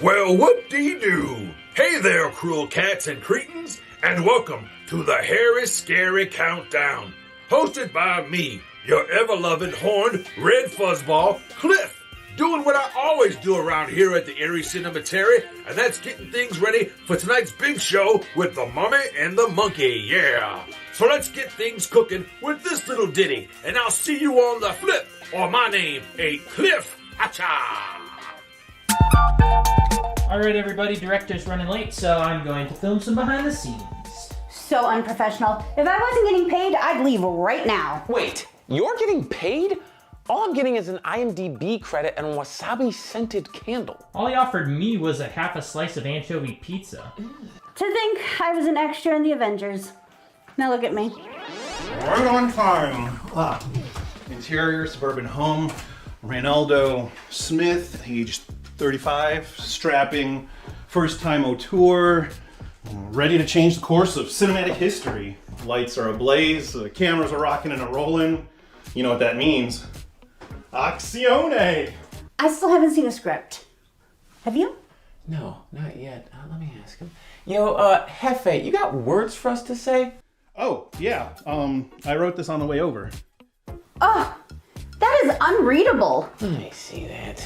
Well, whoop-dee-doo. Hey there, cruel cats and cretins, and welcome to the Hairy Scary Countdown, hosted by me, your ever-loving horned red fuzzball, Cliff, doing what I always do around here at the Erie Cemetery, and that's getting things ready for tonight's big show with the Mummy and the Monkey, yeah. So let's get things cooking with this little ditty, and I'll see you on the flip, or my name ain't Cliff. Acha! Alright everybody, director's running late, so I'm going to film some behind the scenes. So unprofessional. If I wasn't getting paid, I'd leave right now. Wait, you're getting paid? All I'm getting is an IMDb credit and a wasabi-scented candle. All he offered me was a half a slice of anchovy pizza. To think I was an extra in the Avengers. Now look at me. Right on time. Interior, suburban home. Reynaldo Smith, age 35, strapping, first time auteur, ready to change the course of cinematic history. Lights are ablaze, the cameras are rocking and a rolling. You know what that means. Accione! I still haven't seen a script. Have you? No, not yet. Let me ask him. Yo, Hefe, you got words for us to say? Oh, yeah. I wrote this on the way over. Oh, that is unreadable. Let me see that.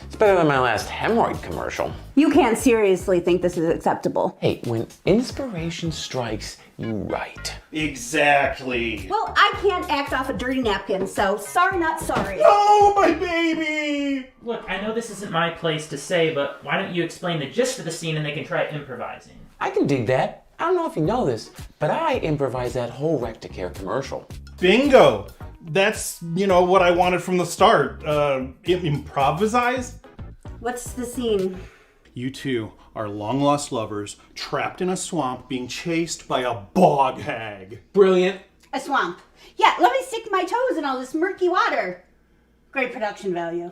It's better than my last hemorrhoid commercial. You can't seriously think this is acceptable. Hey, when inspiration strikes, you write. Exactly. Well, I can't act off a dirty napkin, so sorry not sorry. Oh, my baby! Look, I know this isn't my place to say, but why don't you explain the gist of the scene and they can try improvising? I can dig that. I don't know if you know this, but I improvised that whole Recticare commercial. Bingo! That's, what I wanted from the start. Improvise? What's the scene? You two are long-lost lovers trapped in a swamp being chased by a bog hag. Brilliant. A swamp. Yeah, let me stick my toes in all this murky water. Great production value.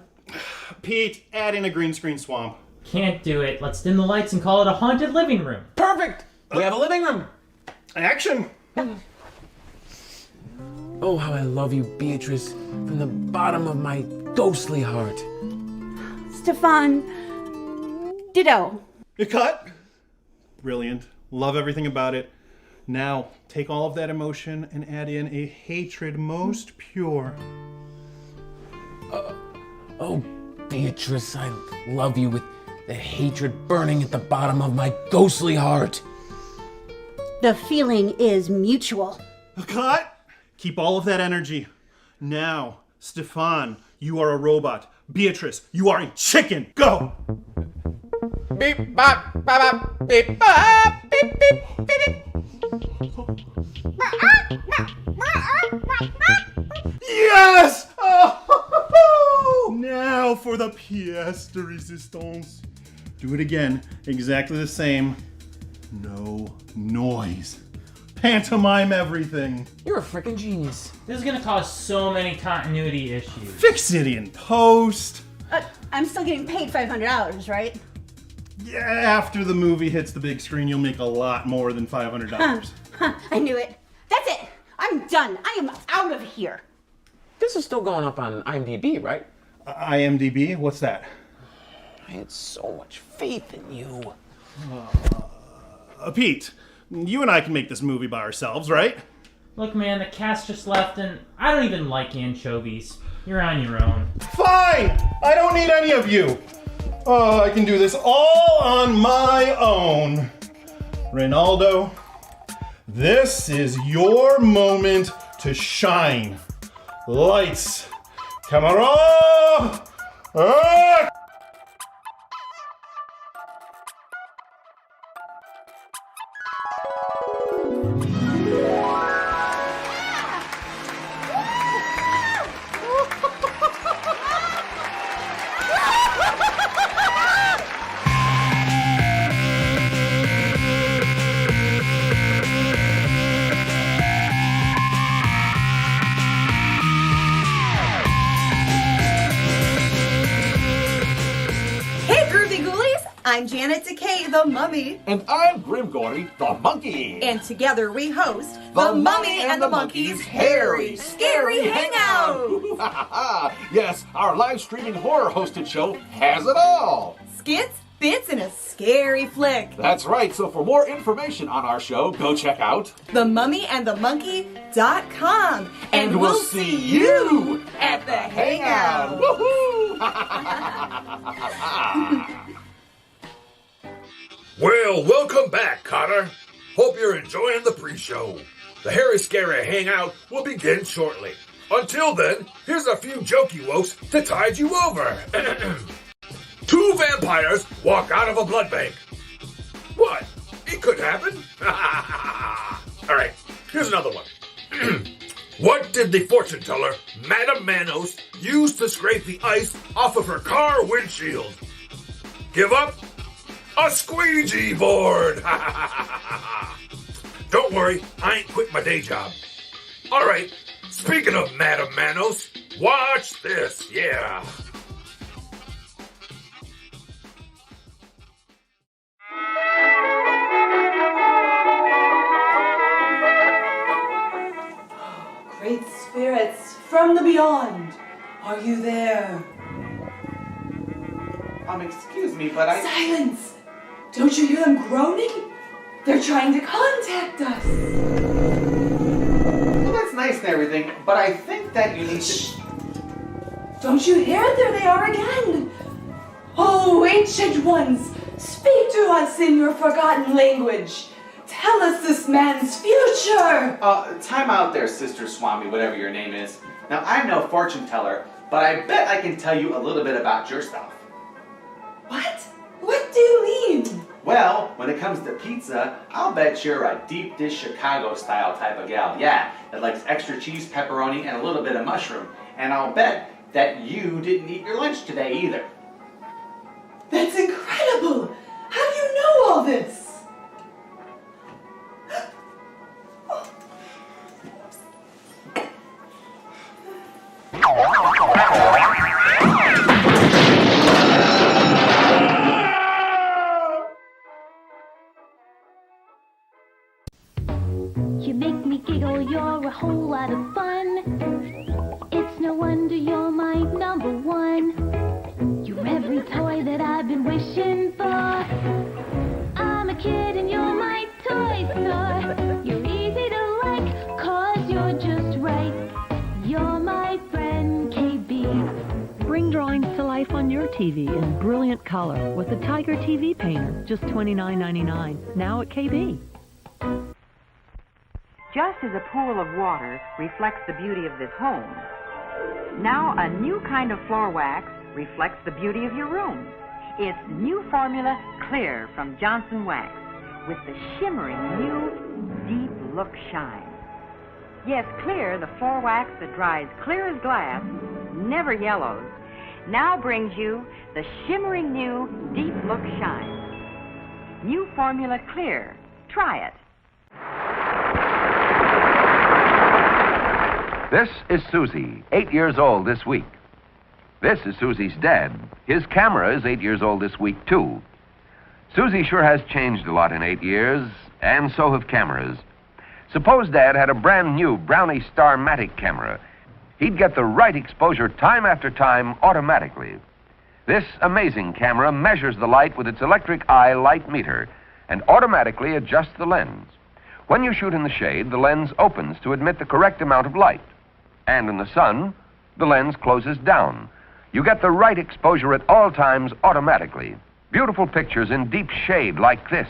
Pete, add in a green screen swamp. Can't do it. Let's dim the lights and call it a haunted living room. Perfect! We have a living room. Action! Oh, how I love you, Beatrice, from the bottom of my ghostly heart. Stefan. Ditto. Cut! Brilliant. Love everything about it. Now, take all of that emotion and add in a hatred most pure. Oh, Beatrice, I love you with the hatred burning at the bottom of my ghostly heart. The feeling is mutual. Cut! Keep all of that energy. Now, Stefan, you are a robot. Beatrice, you are a chicken. Go! Beep, bop, bop, bop, beep, bop, beep, beep, beep, Yes! Oh! Now for the pièce de résistance. Do it again, exactly the same. No noise. Pantomime everything. You're a freaking genius. This is gonna cause so many continuity issues. Fix it in post. I'm still getting paid $500, right? Yeah, after the movie hits the big screen, you'll make a lot more than $500. I knew it. That's it. I'm done. I am out of here. This is still going up on IMDb, right? IMDb? What's that? I had so much faith in you. Pete, you and I can make this movie by ourselves, right? Look, man, the cast just left and I don't even like anchovies. You're on your own. Fine! I don't need any of you. I can do this all on my own. Reynaldo, this is your moment to shine. Lights, camera, act! I'm Janet Decay, the Mummy. And I'm Grimgory, the Monkey. And together we host the Mummy and the Monkey's Hairy Scary Hangout. Yes, our live streaming horror hosted show has it all. Skits, bits in a scary flick. That's right. So for more information on our show, go check out themummyandthemonkey.com. And we'll see you at the Hangout. Woohoo! Well, welcome back, Connor. Hope you're enjoying the pre-show. The Hairy Scary Hangout will begin shortly. Until then, here's a few jokey wokes to tide you over. 2 vampires walk out of a blood bank. What? It could happen? All right, here's another one. What did the fortune teller, Madame Manos, use to scrape the ice off of her car windshield? Give up? A squeegee board! Don't worry, I ain't quit my day job. All right, speaking of Madame Manos, watch this, yeah. Great spirits from the beyond, are you there? Excuse me, but Silence! Don't you hear them groaning? They're trying to contact us. Well, that's nice and everything, but I think that you need to... Don't you hear it? There they are again. Oh, ancient ones, speak to us in your forgotten language. Tell us this man's future. Time out there, Sister Swami, whatever your name is. Now, I'm no fortune teller, but I bet I can tell you a little bit about yourself. What? What do you mean? Well, when it comes to pizza, I'll bet you're a deep dish Chicago style type of gal. Yeah, that likes extra cheese, pepperoni, and a little bit of mushroom. And I'll bet that you didn't eat your lunch today either. That's incredible. How do you know all this? You make me giggle, you're a whole lot of fun. It's no wonder you're my number one. You're every toy that I've been wishing for. I'm a kid and you're my toy store. You're easy to like, cause you're just right. You're my friend, KB. Bring drawings to life on your TV in brilliant color with the Tiger TV Painter, just $29.99, now at KB. Just as a pool of water reflects the beauty of this home, now a new kind of floor wax reflects the beauty of your room. It's new formula Clear from Johnson Wax with the shimmering new deep look shine. Yes, Clear, the floor wax that dries clear as glass, never yellows, now brings you the shimmering new deep look shine. New formula Clear. Try it. This is Susie, 8 years old this week. This is Susie's dad. His camera is 8 years old this week, too. Susie sure has changed a lot in 8 years, and so have cameras. Suppose Dad had a brand new Brownie Star-Matic camera. He'd get the right exposure time after time automatically. This amazing camera measures the light with its electric eye light meter and automatically adjusts the lens. When you shoot in the shade, the lens opens to admit the correct amount of light. And in the sun, the lens closes down. You get the right exposure at all times automatically. Beautiful pictures in deep shade like this,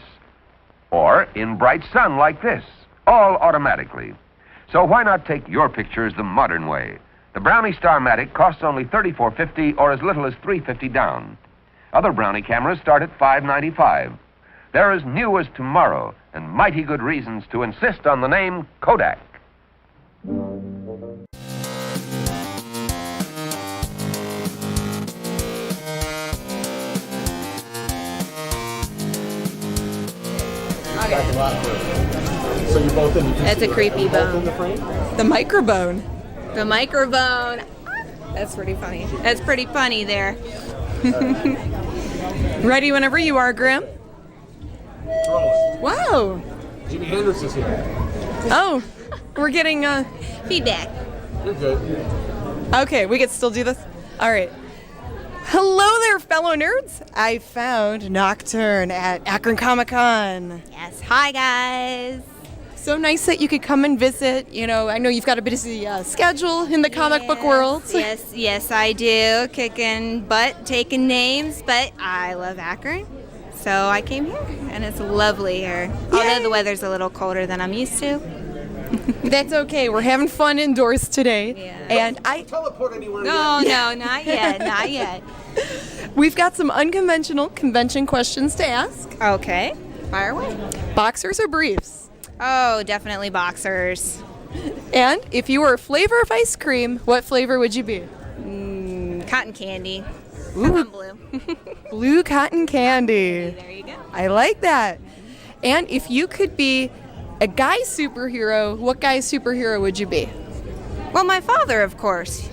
or in bright sun like this, all automatically. So why not take your pictures the modern way? The Brownie Star-Matic costs only $34.50 or as little as $3.50 down. Other Brownie cameras start at $5.95. They're as new as tomorrow, and mighty good reasons to insist on the name Kodak. So you're both in. That's a creepy bone. The microbone. The microbone. That's pretty funny. That's pretty funny there. Ready whenever you are, Grim. Wow. Jimi Hendrix is here. Oh, we're getting feedback. You're good. Okay, we can still do this. All right. Hello there, fellow nerds. I found Nocturne at Akron Comic-Con. Yes, hi guys. So nice that you could come and visit. You know, I know you've got a busy schedule in the comic book world. Yes, I do. Kicking butt, taking names, but I love Akron. So I came here, and it's lovely here. Although the weather's a little colder than I'm used to. That's okay. We're having fun indoors today. Yeah. And Don't teleport anywhere No, yet. no, not yet, not yet. We've got some unconventional convention questions to ask. Okay, fire away. Boxers or briefs? Oh, definitely boxers. And if you were a flavor of ice cream, what flavor would you be? Cotton candy. Ooh. I'm blue. Blue cotton candy. There you go. I like that. And if you could be a guy superhero, what guy superhero would you be? Well, my father, of course.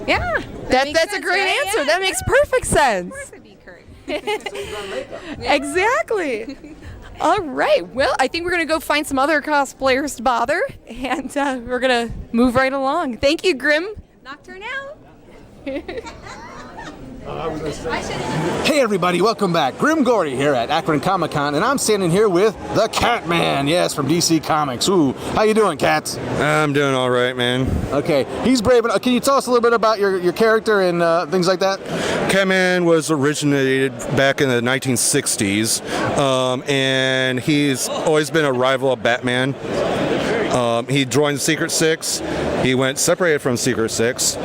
Yeah. That's makes a sense, great right? answer. Yeah, That makes perfect sense. Of course I'd be Kurt. Exactly. All right. Well, I think we're going to go find some other cosplayers to bother, and we're going to move right along. Thank you, Grim. Nocturne out. Hey everybody, welcome back. Grim Gordy here at Akron Comic Con, and I'm standing here with the Catman, yes, from DC Comics. Ooh, how you doing, Cats? I'm doing all right, man. Okay, he's brave enough. Can you tell us a little bit about your character and things like that? Catman was originated back in the 1960s, and he's always been a rival of Batman. He joined Secret Six. He went separated from Secret Six,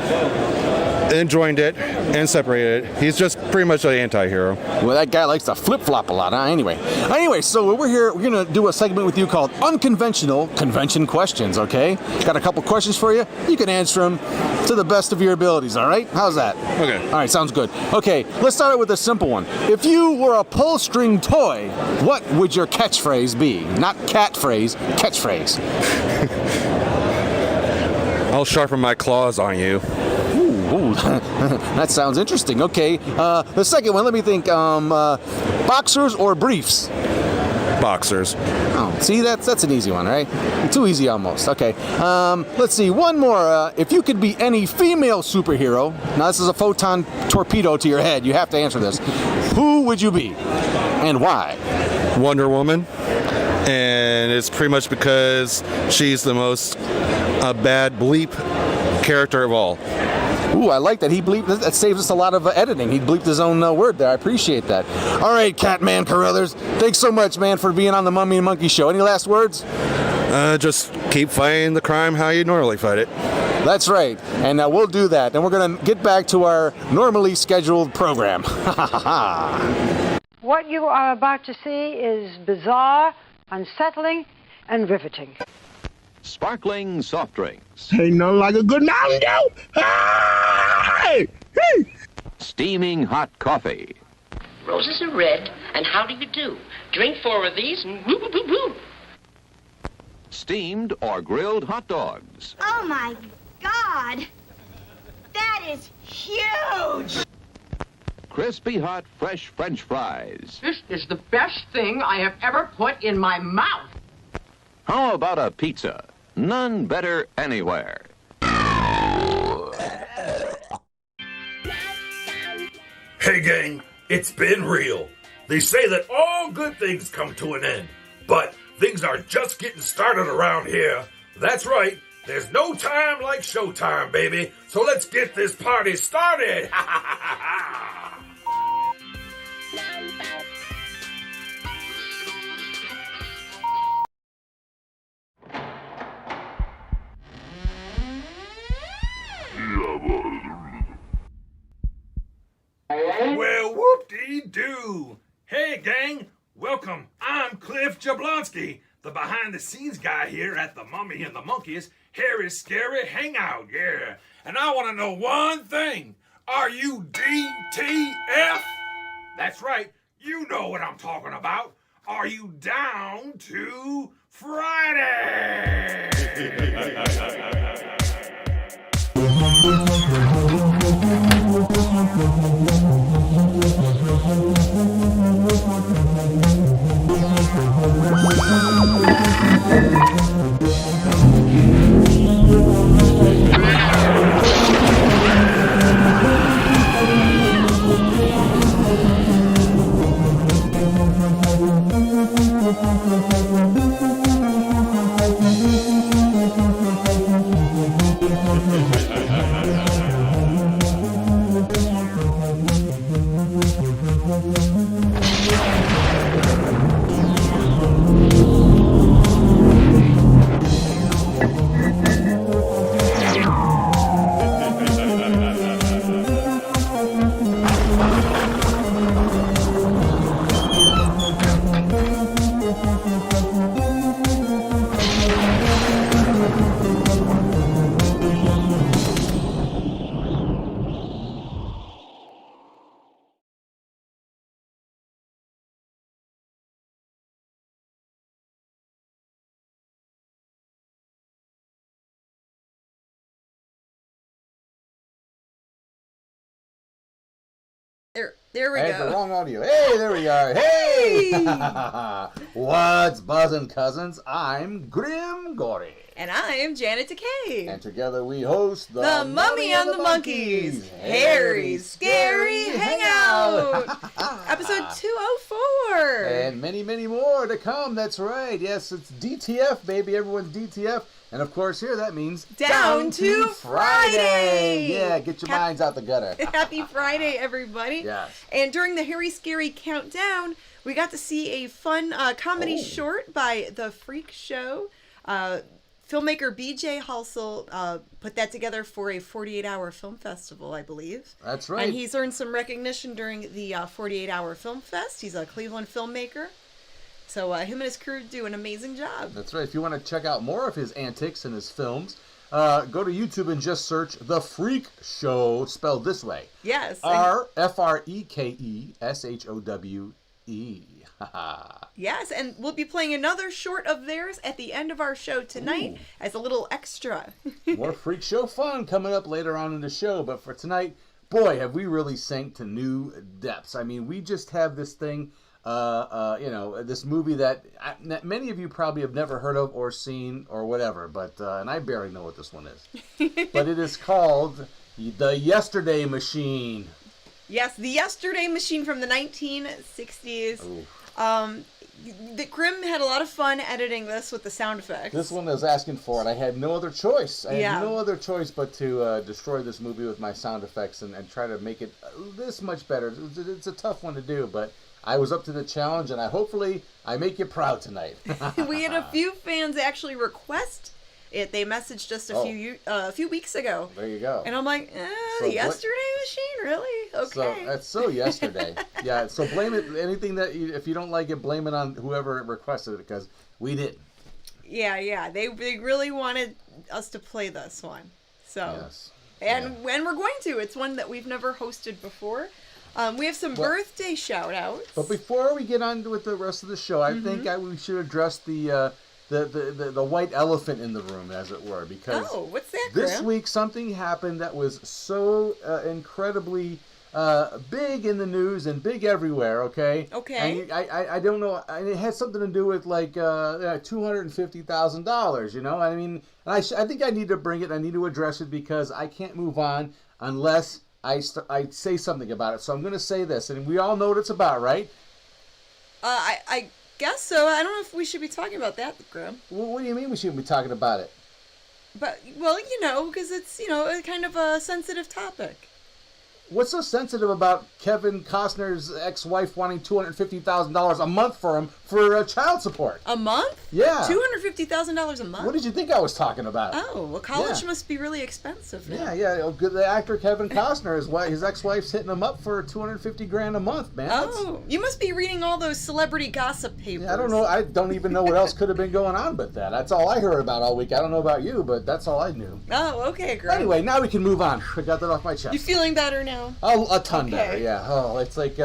then joined it and separated it. He's just pretty much an anti-hero. Well, that guy likes to flip-flop a lot, huh? Anyway, so we're here. We're going to do a segment with you called Unconventional Convention Questions, okay? Got a couple questions for you. You can answer them to the best of your abilities, all right? How's that? Okay. All right, sounds good. Okay, let's start out with a simple one. If you were a pull-string toy, what would your catchphrase be? Not catphrase, catchphrase. I'll sharpen my claws on you. Ooh, that sounds interesting. Okay, the second one, let me think. Boxers or briefs? Boxers. Oh, see, that's an easy one, right? Too easy almost. Okay, let's see. One more. If you could be any female superhero, now this is a photon torpedo to your head. You have to answer this. Who would you be, and why? Wonder Woman, and it's pretty much because she's the most bad bleep character of all. Ooh, I like that. He bleeped. That saves us a lot of editing. He bleeped his own word there. I appreciate that. All right, Catman Carruthers. Thanks so much, man, for being on the Mummy and Monkey Show. Any last words? Just keep fighting the crime how you normally fight it. That's right. And we'll do that. And we're going to get back to our normally scheduled program. What you are about to see is bizarre, unsettling, and riveting. Sparkling soft drinks. Ain't nothing like a good Mountain Dew. Hey! Hey! Steaming hot coffee. Roses are red, and how do you do? Drink 4 of these and woo woo woo woo. Steamed or grilled hot dogs. Oh my God! That is huge! Crispy hot fresh French fries. This is the best thing I have ever put in my mouth. How about a pizza? None better anywhere. Hey gang, it's been real. They say that all good things come to an end, but things are just getting started around here. That's right, there's no time like showtime, baby. So let's get this party started. Well, whoop-dee-doo. Hey, gang. Welcome. I'm Cliff Jablonski, the behind-the-scenes guy here at the Mummy and the Monkey's Hairy Scary Hangout, yeah. And I want to know one thing. Are you DTF? That's right. You know what I'm talking about. Are you down to Friday? There we I go. had the wrong audio. Hey, there we are. Hey! What's buzzing, cousins? I'm Grim Gory. And I'm Janet Decay. And together we host the Mummy and the Monkeys Hairy Scary Hangout. Episode 204. And many, many more to come. That's right. Yes, it's DTF, baby. Everyone's DTF. And of course, here that means Down to Friday. Yeah, get your minds out the gutter. Happy Friday, everybody. Yes. And during the Hairy Scary Countdown, we got to see a fun comedy short by The Freak Show. Filmmaker B.J. Halsell put that together for a 48-hour film festival, I believe. That's right. And he's earned some recognition during the 48-hour film fest. He's a Cleveland filmmaker. So him and his crew do an amazing job. That's right. If you want to check out more of his antics and his films, go to YouTube and just search The Freak Show, spelled this way. Yes. RFREKESHOWE. Yes, and we'll be playing another short of theirs at the end of our show tonight as a little extra. More Freak Show fun coming up later on in the show. But for tonight, boy, have we really sank to new depths. I mean, we just have this thing... this movie that many of you probably have never heard of or seen or whatever, but and I barely know what this one is. But it is called The Yesterday Machine. Yes, The Yesterday Machine from the 1960s. The Grim had a lot of fun editing this with the sound effects. This one was asking for it. I had no other choice. I had no other choice but to destroy this movie with my sound effects and try to make it this much better. It's a tough one to do, but I was up to the challenge, and hopefully I make you proud tonight. We had a few fans actually request it. They messaged us a few weeks ago. There you go. And I'm like, So the Yesterday Machine, really? Okay. So that's so yesterday. Yeah. So blame it. Anything that if you don't like it, blame it on whoever requested it because we didn't. Yeah. They really wanted us to play this one. So. Yes. And when we're going to, it's one that we've never hosted before. We have some birthday shout-outs. But before we get on with the rest of the show, I think we should address the white elephant in the room, as it were, because what's that, this Graham? week something happened that was so incredibly big in the news and big everywhere. Okay. Okay. And I don't know. And it had something to do with like $250,000. You know. I mean, and I think I need to bring it. I need to address it because I can't move on unless I say something about it. So I'm going to say this, and we all know what it's about, right? I guess so. I don't know if we should be talking about that, Grim. Well, what do you mean we shouldn't be talking about it? But, because it's, a kind of a sensitive topic. What's so sensitive about Kevin Costner's ex-wife wanting $250,000 a month for him for child support? A month? Yeah. $250,000 a month? What did you think I was talking about? Oh, well, college must be really expensive now. Yeah. The actor Kevin Costner, his ex-wife's hitting him up for $250,000 a month, man. Oh, you must be reading all those celebrity gossip papers. Yeah, I don't know. I don't even know what else could have been going on but that. That's all I heard about all week. I don't know about you, but that's all I knew. Oh, okay, great. Anyway, now we can move on. I got that off my chest. You feeling better now? Oh, a ton better, yeah. Oh, it's like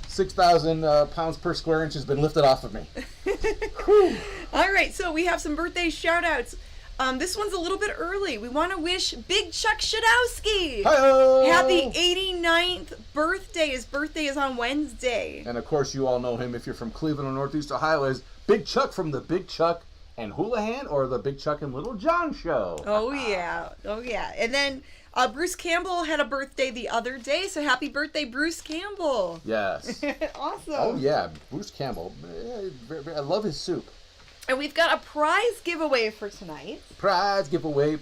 6,000 pounds per square inch has been lifted off of me. All right, so we have some birthday shout-outs. This one's a little bit early. We want to wish Big Chuck Shadowski happy 89th birthday. His birthday is on Wednesday. And of course, you all know him if you're from Cleveland or Northeast Ohio as Big Chuck from the Big Chuck and Houlihan or the Big Chuck and Little John show. Oh, yeah. And then Bruce Campbell had a birthday the other day, so happy birthday, Bruce Campbell. Yes. Awesome. Oh, yeah. Bruce Campbell. I love his soup. And we've got a prize giveaway for tonight. Prize giveaway.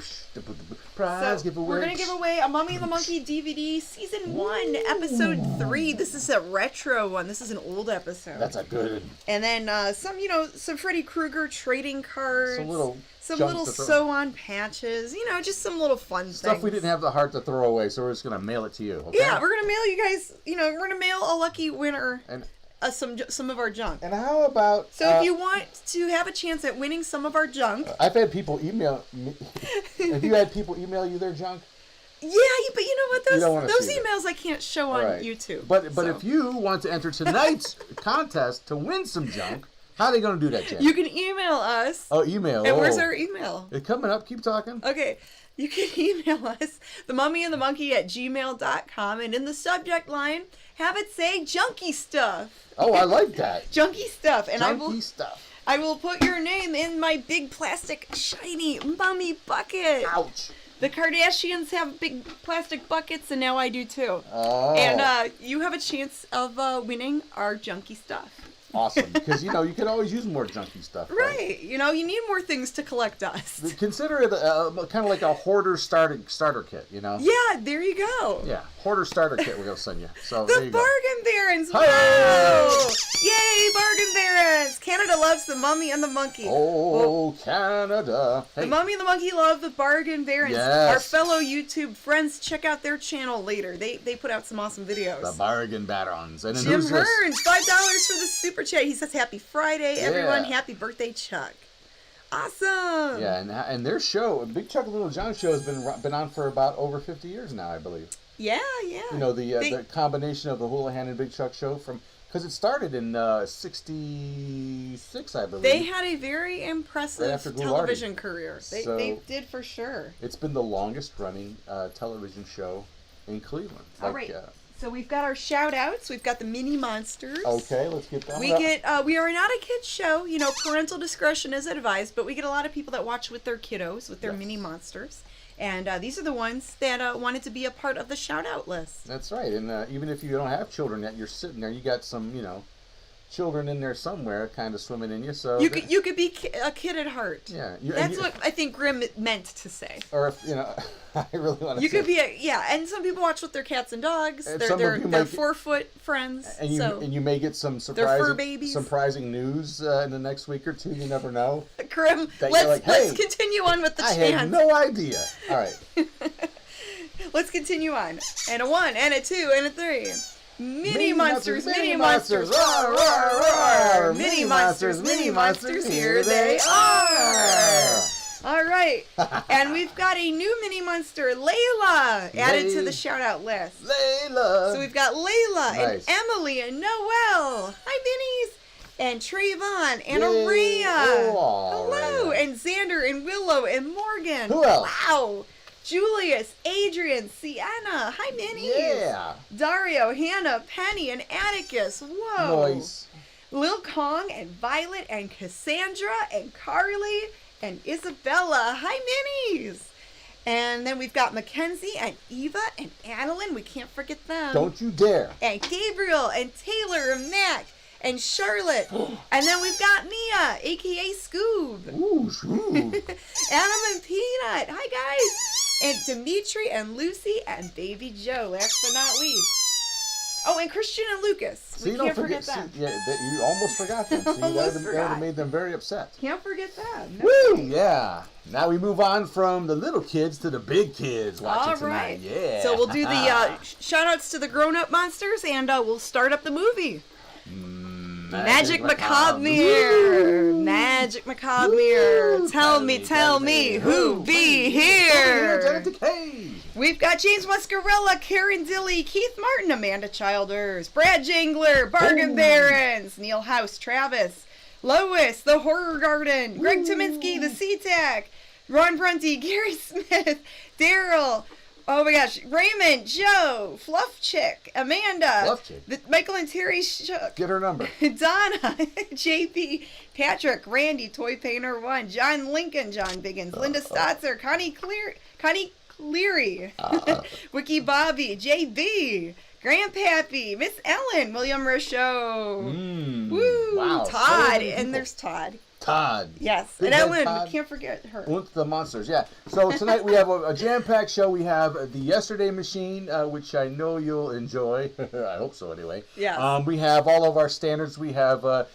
Prize giveaway. We're going to give away a Mummy and the Monkey DVD Season 1, Episode 3. This is a retro one. This is an old episode. That's a good. And then some Freddy Krueger trading cards. Some little to throw. sew-on patches. Just some little fun Stuff things. we didn't have the heart to throw away, so we're just going to mail it to you. Okay? Yeah, we're going to mail you guys, we're going to mail a lucky winner. And some of our junk. And how about... So if you want to have a chance at winning some of our junk... I've had people email me. Have you had people email you their junk? Yeah, but you know what? Those emails I can't show on YouTube. But if you want to enter tonight's contest to win some junk, how are they going to do that, Jen? You can email us. Oh, email. And where's our email? It's coming up. Keep talking. Okay. You can email us, themummyandthemonkey@gmail.com, and in the subject line, have it say junky stuff. Oh, I like that. Junky stuff. And stuff. I will put your name in my big plastic shiny mummy bucket. Ouch. The Kardashians have big plastic buckets, and now I do too. Oh. And you have a chance of winning our junky stuff. Awesome, because you can always use more junky stuff. Right. You need more things to collect dust. Consider it kind of like a hoarder starter kit. Yeah, there you go. Yeah, hoarder starter kit we're gonna send you. So the there you Bargain Barons. Hi-yo! Wow! Yay, Bargain Barons! Canada loves the Mummy and the Monkey. Oh, Canada! Hey. The Mummy and the Monkey love the Bargain Barons. Yes. Our fellow YouTube friends, check out their channel later. They put out some awesome videos. The Bargain Barons. And then Jim who's this? Hearns, $5 for the super chat. He says, "Happy Friday, everyone! Happy birthday, Chuck!" Awesome. Yeah, and their show, Big Chuck and Little John show, has been on for about over 50 years now, I believe. Yeah. The combination of the Houlihan and Big Chuck show because it started in '66, I believe. They had a very impressive Right television career. They did for sure. It's been the longest running television show in Cleveland. All right. So we've got our shout outs. We've got the mini monsters. Okay, let's get that. We are not a kids show. Parental discretion is advised, but we get a lot of people that watch with their kiddos, with their mini monsters. And these are the ones that wanted to be a part of the shout out list. That's right. And even if you don't have children yet, you're sitting there, you got some, children in there somewhere kind of swimming in you. So you could be a kid at heart. Yeah. That's what I think Grimm meant to say. Or if, I really want to say. You could be and some people watch with their cats and dogs. They're 4-foot friends. And you may get some surprising news in the next week or two. You never know. Grimm, let's continue on with the chant. I had no idea. All right. Let's continue on. And a 1, and a 2, and a 3. Mini monsters, mini monsters, roar, roar, roar! Mini monsters, here they are! All right, and we've got a new mini monster, Layla, added to the shout out list. Layla! So we've got Layla and Emily and Noelle. Hi, minis! And Trayvon and Aria. Hello, and Xander and Willow and Morgan. Who else? Wow. Julius, Adrian, Sienna. Hi, minis. Yeah. Dario, Hannah, Penny, and Atticus. Whoa. Nice. Lil Kong and Violet and Cassandra and Carly and Isabella. Hi, minis. And then we've got Mackenzie and Eva and Annalyn. We can't forget them. Don't you dare. And Gabriel and Taylor and Mac and Charlotte. And then we've got Mia, a.k.a. Scoob. Ooh, Scoob. Adam and Peanut. Hi, guys. And Dimitri and Lucy and Baby Joe, last but not least. Oh, and Christian and Lucas. We can't forget them. you almost forgot them. See, that would have made them very upset. Can't forget them. Woo, yeah. Now we move on from the little kids to the big kids watching tonight. Right. Yeah. So we'll do the shout-outs to the grown-up monsters, and we'll start up the movie. Magic Macabre Mirror. Magic Macabre Mirror. Tell me, who be here? We've got James Muscarella, Karen Dilly, Keith Martin, Amanda Childers, Brad Jangler, Bargain Barons, Neil House, Travis, Lois, The Horror Garden, Greg Tominski, The SeaTac, Ron Brunty, Gary Smith, Daryl, oh my gosh, Raymond, Joe, Fluff Chick, Amanda, Michael and Terry Shook. Get her number. Donna, JP, Patrick, Randy, Toy Painter 1, John Lincoln, John Biggins, Linda Stotzer, Connie Cleary, Wiki Bobby, JB, Grandpappy, Miss Ellen, William Rochot, woo, wow, Todd, so and there's Todd. Todd. Yes, Big and Head Ellen, Todd. we can't forget her. With the monsters, yeah. So tonight we have a jam-packed show. We have the Yesterday Machine, which I know you'll enjoy. I hope so, anyway. Yes. We have all of our standards. We have a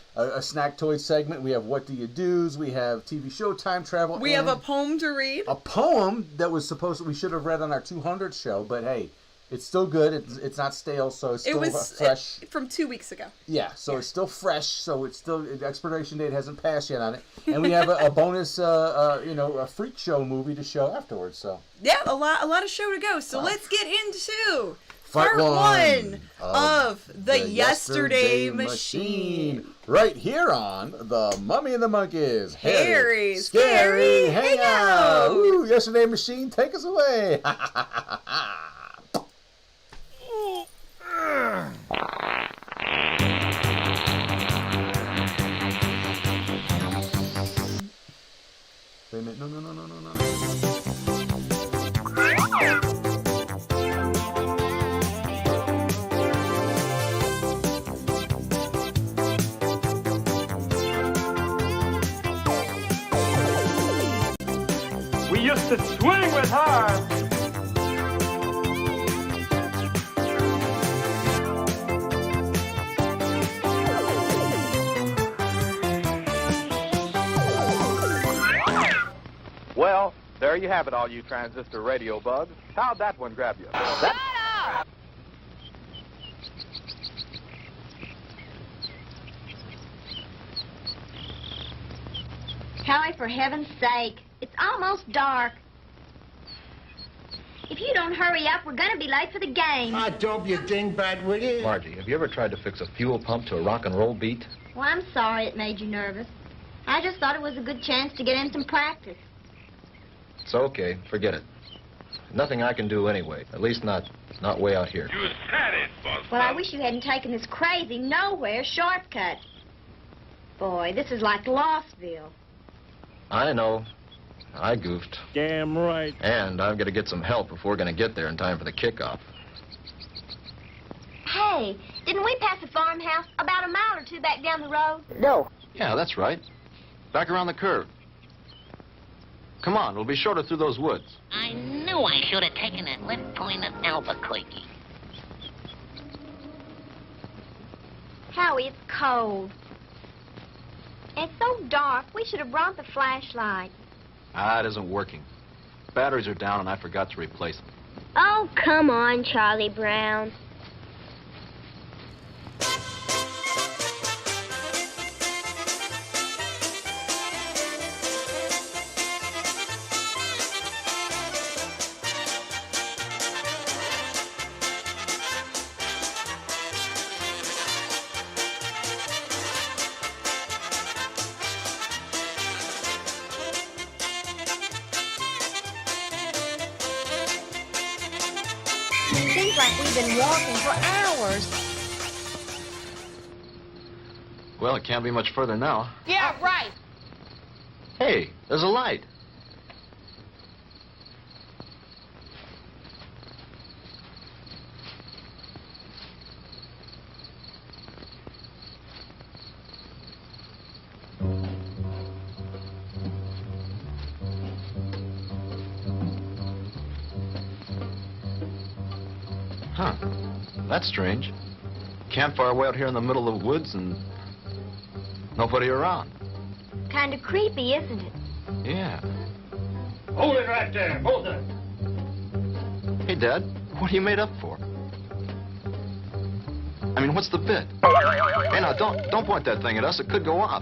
snack toy segment. We have What Do You Do's. We have TV show time travel. We have a poem to read. A poem that was we should have read on our 200th show, but hey, it's still good. It's not stale, so it's still fresh. From 2 weeks ago. Yeah, so it's still fresh. So it's still the expiration date hasn't passed yet on it, and we have a bonus, a freak show movie to show afterwards. So yeah, a lot of show to go. So let's get into part one of the Yesterday Machine. Right here on the Mummy and the Monkeys. Harry's Scary Hangout. Woo, Yesterday Machine, take us away. Wait a minute, no. We used to swing with her. Well, there you have it, all you transistor radio bugs. How'd that one grab you? Howie, for heaven's sake, it's almost dark. If you don't hurry up, we're gonna be late for the game. Don't be a dingbat, will you? Margie, have you ever tried to fix a fuel pump to a rock and roll beat? Well, I'm sorry it made you nervous. I just thought it was a good chance to get in some practice. It's okay. Forget it. Nothing I can do anyway. At least not way out here. You said it, Buzz. Well, I wish you hadn't taken this crazy nowhere shortcut. Boy, this is like Lossville. I know. I goofed. Damn right. And I've got to get some help if we're going to get there in time for the kickoff. Hey, didn't we pass a farmhouse about a mile or two back down the road? No. Yeah, that's right. Back around the curve. Come on, we'll be shorter through those woods. I knew I should have taken that left point of Albuquerque. Howie, it's cold. It's so dark, we should have brought the flashlight. It isn't working. Batteries are down and I forgot to replace them. Oh, come on, Charlie Brown. Seems like we've been walking for hours. Well, it can't be much further now. Yeah, right. Hey, there's a light. Huh. That's strange. Campfire way out here in the middle of the woods and nobody around. Kind of creepy, isn't it? Yeah. Hold it right there, both of them. Hey, Dad, what are you made up for? I mean, what's the bit? Hey, now, don't point that thing at us. It could go off.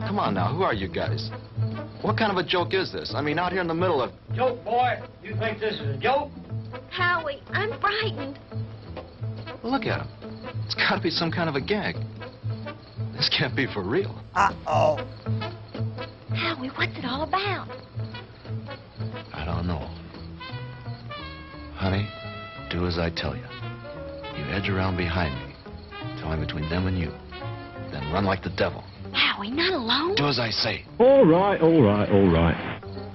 Come on now, who are you guys? What kind of a joke is this? I mean, out here in the middle of... Joke, boy. You think this is a joke? Howie, I'm frightened. Look at him. It's got to be some kind of a gag. This can't be for real. Uh-oh. Howie, what's it all about? I don't know. Honey, do as I tell you. You edge around behind me. Tell me between them and you. Then run like the devil. Howie, not alone? Do as I say. All right.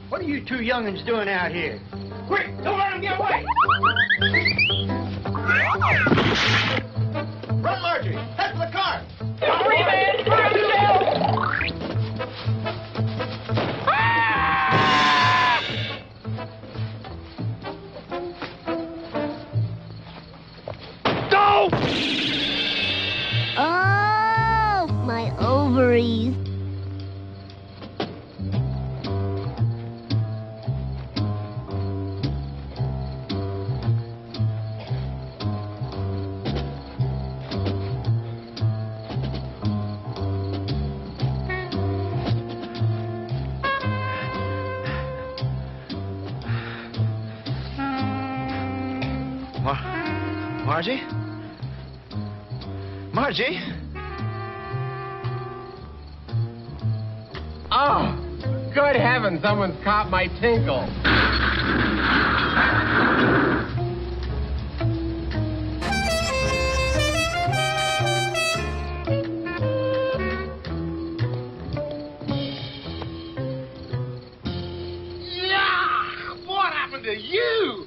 What are you two young'uns doing out here? Quick, don't let them get away! Run, Marjorie! Head for the car! Hurry, man! Hurry, Go! Oh, my ovaries. Margie? Margie? Oh, good heavens, someone's caught my tinkle. Yeah! What happened to you?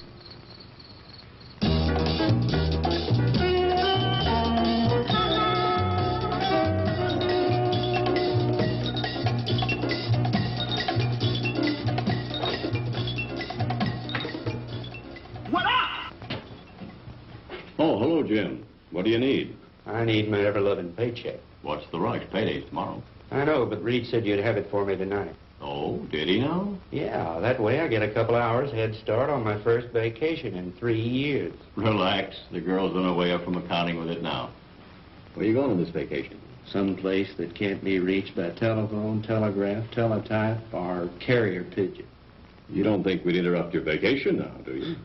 Oh, hello, Jim. What do you need? I need my ever-loving paycheck. What's the rush? Payday's tomorrow. I know, but Reed said you'd have it for me tonight. Oh, did he now? Yeah, that way I get a couple hours head start on my first vacation in 3 years. Relax. The girl's on her way up from accounting with it now. Where you going on this vacation? Someplace that can't be reached by telephone, telegraph, teletype, or carrier pigeon. You don't think we'd interrupt your vacation now, do you?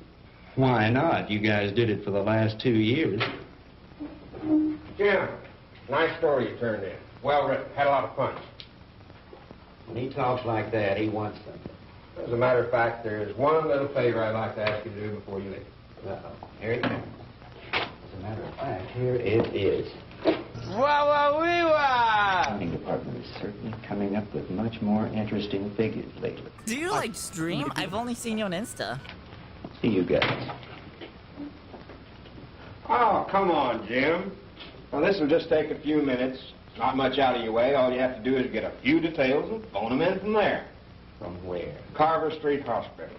Why not? You guys did it for the last 2 years. Jim, nice story you turned in. Well written. Had a lot of fun. When he talks like that, he wants something. As a matter of fact, there's one little favor I'd like to ask you to do before you leave. Uh-oh. Here it comes. As a matter of fact, here it is. Wah-wah-wee-wah! The accounting department is certainly coming up with much more interesting figures lately. Do you like stream? I've only seen you on Insta. See you guys. Oh, come on, Jim. Well, this will just take a few minutes. Not much out of your way. All you have to do is get a few details and phone them in from there. From where? Carver Street Hospital.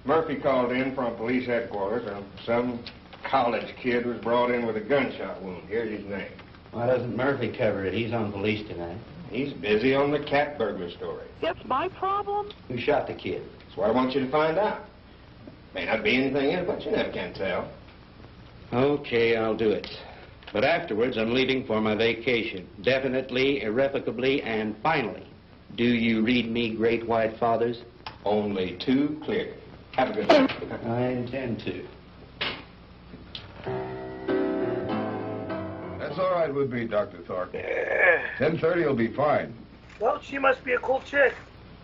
Murphy called in from police headquarters, and some college kid was brought in with a gunshot wound. Here's his name. Why doesn't Murphy cover it? He's on police tonight. He's busy on the cat burglar story. That's my problem? Who shot the kid? That's what I want you to find out. May not be anything in it, but you never can tell. Okay, I'll do it. But afterwards, I'm leaving for my vacation. Definitely, irrevocably, and finally. Do you read me, Great White Fathers? Only too clearly. Have a good night. I intend to. That's all right with me, Dr. Thorpe. 10:30 will be fine. Well, she must be a cool chick.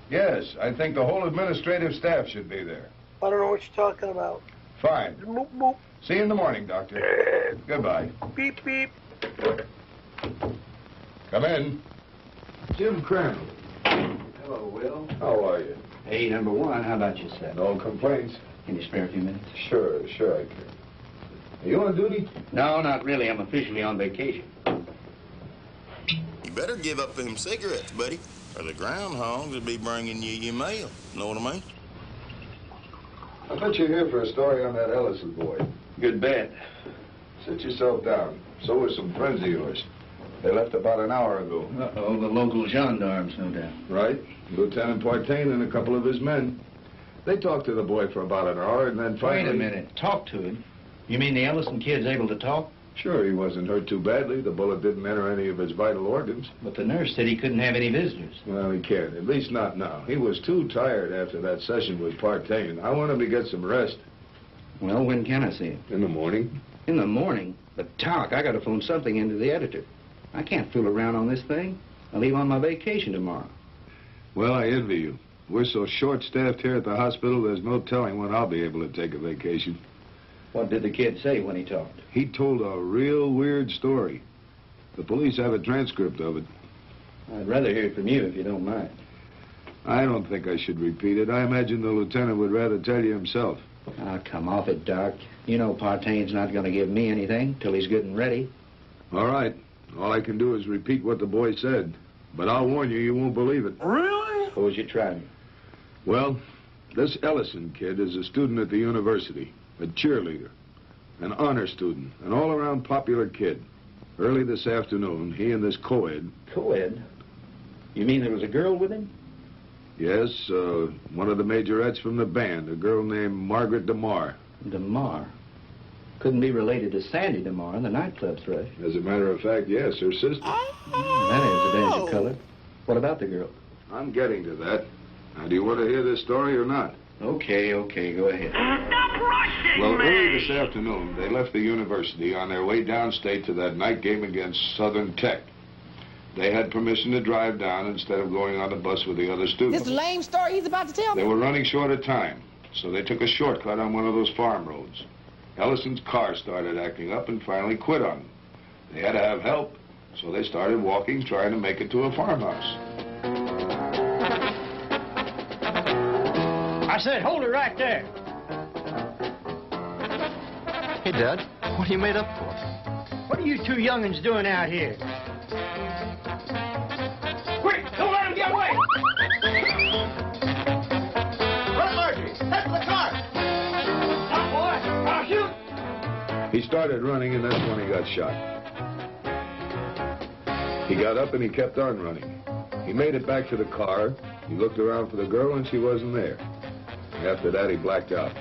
Yes, I think the whole administrative staff should be there. I don't know what you're talking about. Fine. Boop, boop. See you in the morning, Doctor. Goodbye. Beep, beep. Come in. Jim Crandall. Hello, Will. How are you? Hey, number one, how about yourself? No complaints. Can you spare a few minutes? Sure I can. Are you on duty? No, not really. I'm officially on vacation. You better give up them cigarettes, buddy, or the groundhogs will be bringing you your mail. Know what I mean? I bet you're here for a story on that Ellison boy. Good bet. Sit yourself down. So are some friends of yours. They left about an hour ago. Uh-oh, the local gendarmes, no doubt. Right. Lieutenant Partain and a couple of his men. They talked to the boy for about an hour and then finally... Wait a minute. Talk to him? You mean the Ellison kid's able to talk? Sure, he wasn't hurt too badly. The bullet didn't enter any of his vital organs. But the nurse said he couldn't have any visitors. Well, he can't. At least not now. He was too tired after that session with Partain. I want him to get some rest. Well, when can I see him? In the morning. In the morning? But, Talk, I got to phone something into the editor. I can't fool around on this thing. I leave on my vacation tomorrow. Well, I envy you. We're so short-staffed here at the hospital, there's no telling when I'll be able to take a vacation. What did the kid say when he talked? He told a real weird story. The police have a transcript of it. I'd rather hear it from you if you don't mind. I don't think I should repeat it. I imagine the lieutenant would rather tell you himself. Ah, come off it, Doc. You know Partain's not going to give me anything till he's good and ready. All right. All I can do is repeat what the boy said. But I'll warn you, you won't believe it. Really? Suppose you try me. Well, this Ellison kid is a student at the university, a cheerleader, an honor student, an all-around popular kid. Early this afternoon, he and this co-ed... Co-ed? You mean there was a girl with him? Yes, one of the majorettes from the band, a girl named Margaret DeMar. DeMar? Couldn't be related to Sandy DeMar, the nightclub thrush. As a matter of fact, yes, her sister. That adds a dash of color. What about the girl? I'm getting to that. Now, do you want to hear this story or not? Okay, go ahead. Well, early this afternoon, they left the university on their way downstate to that night game against Southern Tech. They had permission to drive down instead of going on the bus with the other students. This lame story he's about to tell me. They were running short of time, so they took a shortcut on one of those farm roads. Ellison's car started acting up and finally quit on them. They had to have help, so they started walking, trying to make it to a farmhouse. I said, hold it right there. Hey, Dad, what are you made up for? What are you two young'uns doing out here? Quick, don't let him get away! Run, Margie! Head for the car! Stop, boy! I'll shoot! He started running, and that's when he got shot. He got up and he kept on running. He made it back to the car. He looked around for the girl, and she wasn't there. After that, he blacked out.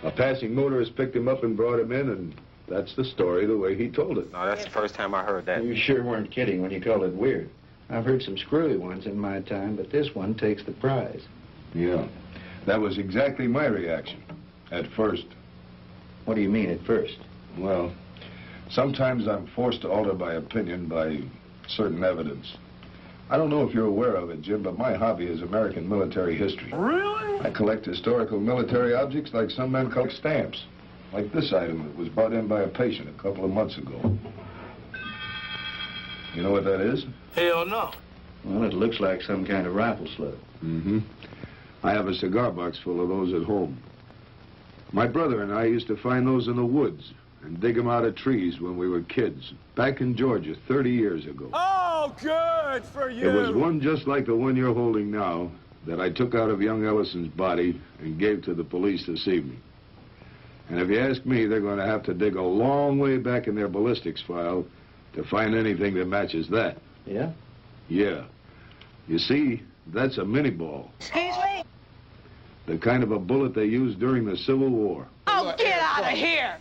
A passing motorist picked him up and brought him in, and that's the story the way he told it. No, that's the first time I heard that. You sure weren't kidding when you called it weird. I've heard some screwy ones in my time, but this one takes the prize. Yeah, that was exactly my reaction, at first. What do you mean, at first? Well, sometimes I'm forced to alter my opinion by certain evidence. I don't know if you're aware of it, Jim, but my hobby is American military history. Really? I collect historical military objects like some men collect stamps. Like this item that was brought in by a patient a couple of months ago. You know what that is? Hell no. Well, it looks like some kind of rifle slug. Mm-hmm. I have a cigar box full of those at home. My brother and I used to find those in the woods and dig them out of trees when we were kids, back in Georgia 30 years ago. Oh, good for you. There was one just like the one you're holding now that I took out of young Ellison's body and gave to the police this evening. And if you ask me, they're going to have to dig a long way back in their ballistics file to find anything that matches that. Yeah? Yeah. You see, that's a mini ball. Excuse me? The kind of a bullet they used during the Civil War. Oh, get out of here!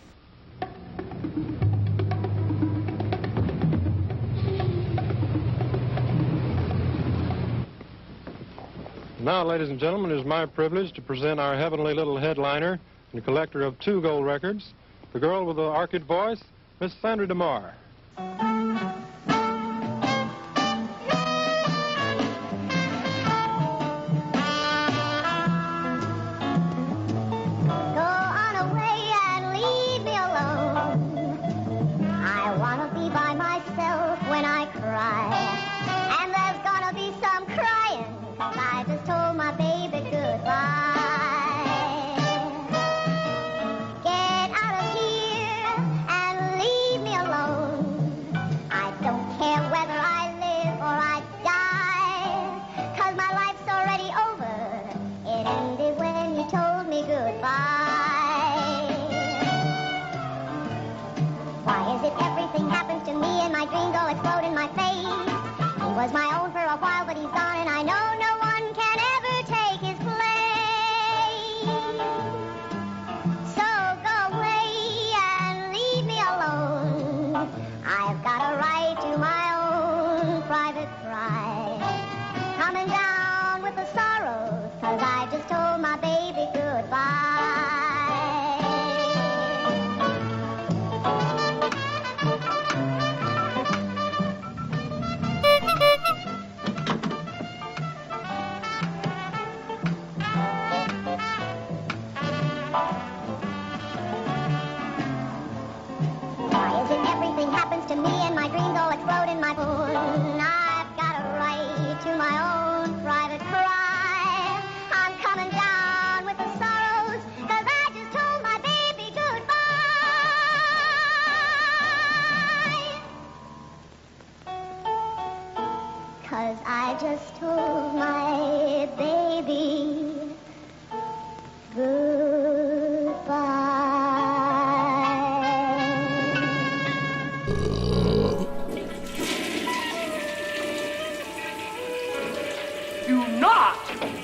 Now, ladies and gentlemen, it is my privilege to present our heavenly little headliner and collector of 2 gold records, the girl with the orchid voice, Miss Sandra DeMar.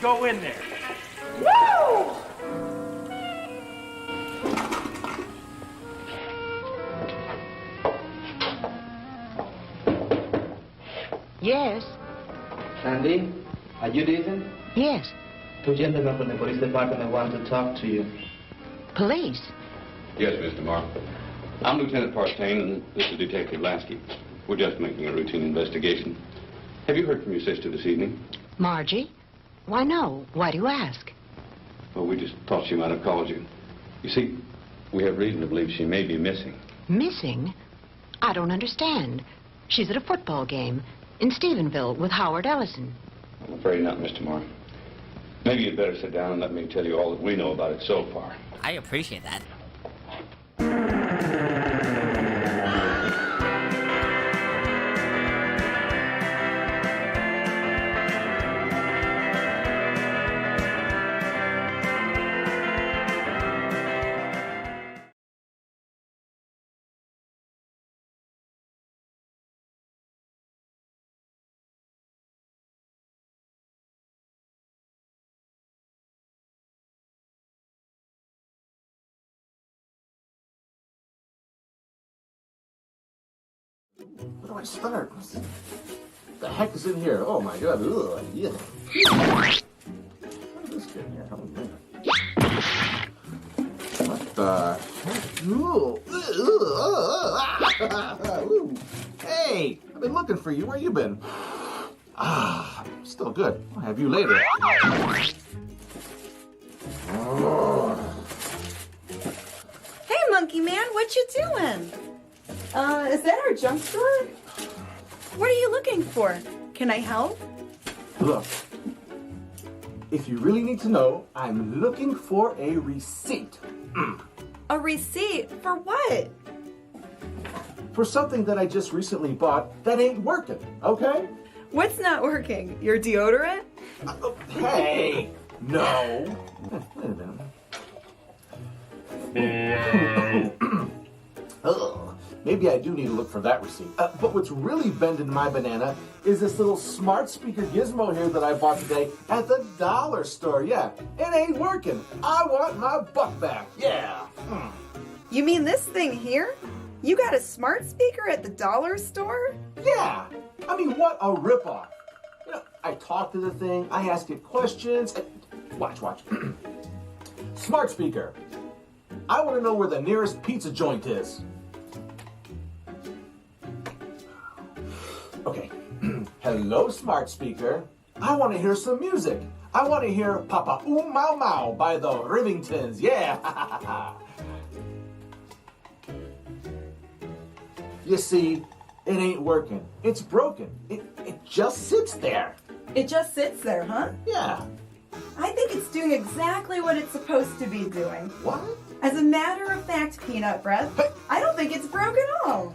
go in there. Woo! Yes. Sandy, are you Nathan? Yes. Two gentlemen from the police department want to talk to you. Police? Yes, Mr. Mark. I'm Lieutenant Partain, and this is Detective Lasky. We're just making a routine investigation. Have you heard from your sister this evening? Margie? Why, no. Why do you ask? Well, we just thought she might have called you. You see, we have reason to believe she may be missing. Missing? I don't understand. She's at a football game in Stephenville with Howard Ellison. I'm afraid not, Mr. Mark. Maybe you'd better sit down and let me tell you all that we know about it so far. I appreciate that. Where do I start? What the heck is in here? Oh my god. Ugh, yeah. What is this in here? Oh, man. What the heck? Ooh. Hey, I've been looking for you. Where you been? Ah, still good. I'll have you later. Hey, Monkey Man, what you doing? Is that our junk drawer? What are you looking for? Can I help? Look, if you really need to know, I'm looking for a receipt. A receipt? For what? For something that I just recently bought that ain't working, okay? What's not working? Your deodorant? Hey, no. Ugh. Maybe I do need to look for that receipt. But what's really bending my banana is this little smart speaker gizmo here that I bought today at the dollar store. Yeah, it ain't working. I want my buck back. Yeah. You mean this thing here? You got a smart speaker at the dollar store? Yeah. I mean, what a ripoff. You know, I talk to the thing, I ask it questions. Watch. Smart speaker. I want to know where the nearest pizza joint is. Okay. Hello, smart speaker. I want to hear some music. I want to hear Papa Oom Mau Mau by the Rivingtons. Yeah. You see, it ain't working. It's broken. It just sits there. It just sits there, huh? Yeah. I think it's doing exactly what it's supposed to be doing. What? As a matter of fact, Peanut Breath, I don't think it's broke at all.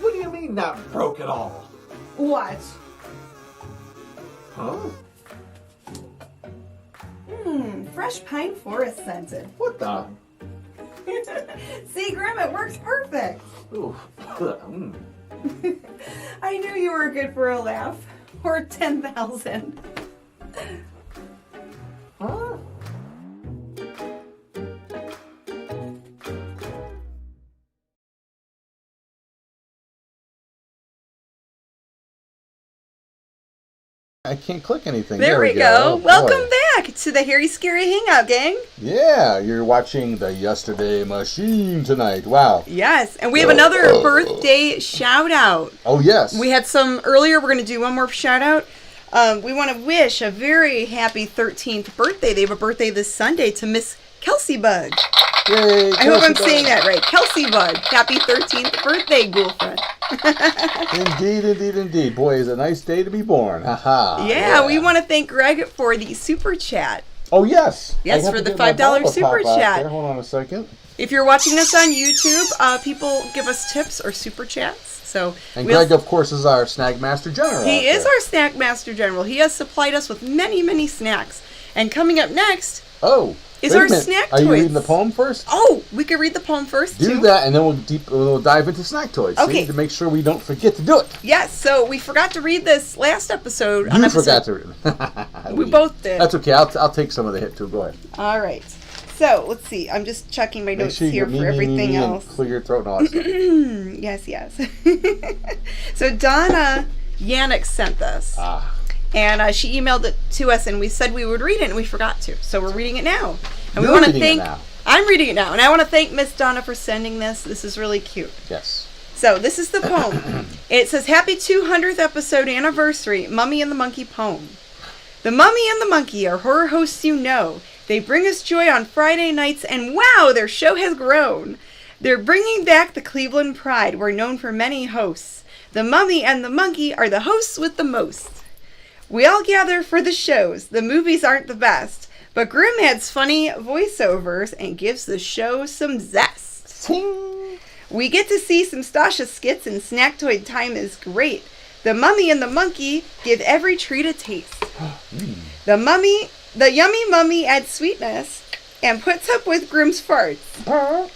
What do you mean not broke at all? Watch. Huh? Fresh pine forest scented. What the? See, Grim, it works perfect. Ooh. I knew you were good for a laugh. Or 10,000. Huh? I can't click anything. There we go. Welcome back to the Hairy Scary Hangout, gang. Yeah, you're watching the Yesterday Machine tonight. Wow. Yes, and we have another birthday shout out. Oh, yes. We had some earlier. We're going to do one more shout out. We want to wish a very happy 13th birthday. They have a birthday this Sunday to Miss Kelsey Bug. Yay, I hope I'm saying that right. Kelsey Bug. Happy 13th birthday, Ghoulfriend. Indeed. Boy, is a nice day to be born. Haha. Yeah, we want to thank Greg for the super chat. Oh, yes. Yes, for the $5 super chat. Hold on a second. If you're watching this on YouTube, people give us tips or super chats. So and Greg, of course, is our Snack Master General. He is our Snack Master General. He has supplied us with many, many snacks. And coming up next, Oh. Is wait a our minute. snack Are you toys. reading the poem first? Oh, we could read the poem first, Do too. that, and then we'll dive into snack toys. Okay. See, to make sure we don't forget to do it. Yes, so we forgot to read this last episode. You forgot to read it. We both did. That's okay. I'll take some of the hit, too. Go ahead. All right. So, let's see. I'm just checking my notes here for everything else. And clear your throat and all that stuff. Yes. So, Donna Yannick sent this. And she emailed it to us, and we said we would read it, and we forgot to. So, we're reading it now. And we want to thank... I'm reading it now, and I want to thank Miss Donna for sending this. This is really cute. Yes. So, this is the poem. It says, Happy 200th episode anniversary, Mummy and the Monkey poem. The Mummy and the Monkey are horror hosts you know. They bring us joy on Friday nights, and wow, their show has grown. They're bringing back the Cleveland pride. We're known for many hosts. The Mummy and the Monkey are the hosts with the most. We all gather for the shows. The movies aren't the best, but Grim adds funny voiceovers and gives the show some zest. We get to see some Stasha skits, and Snacktoid time is great. The Mummy and the Monkey give every treat a taste. The yummy Mummy adds sweetness and puts up with Grim's farts.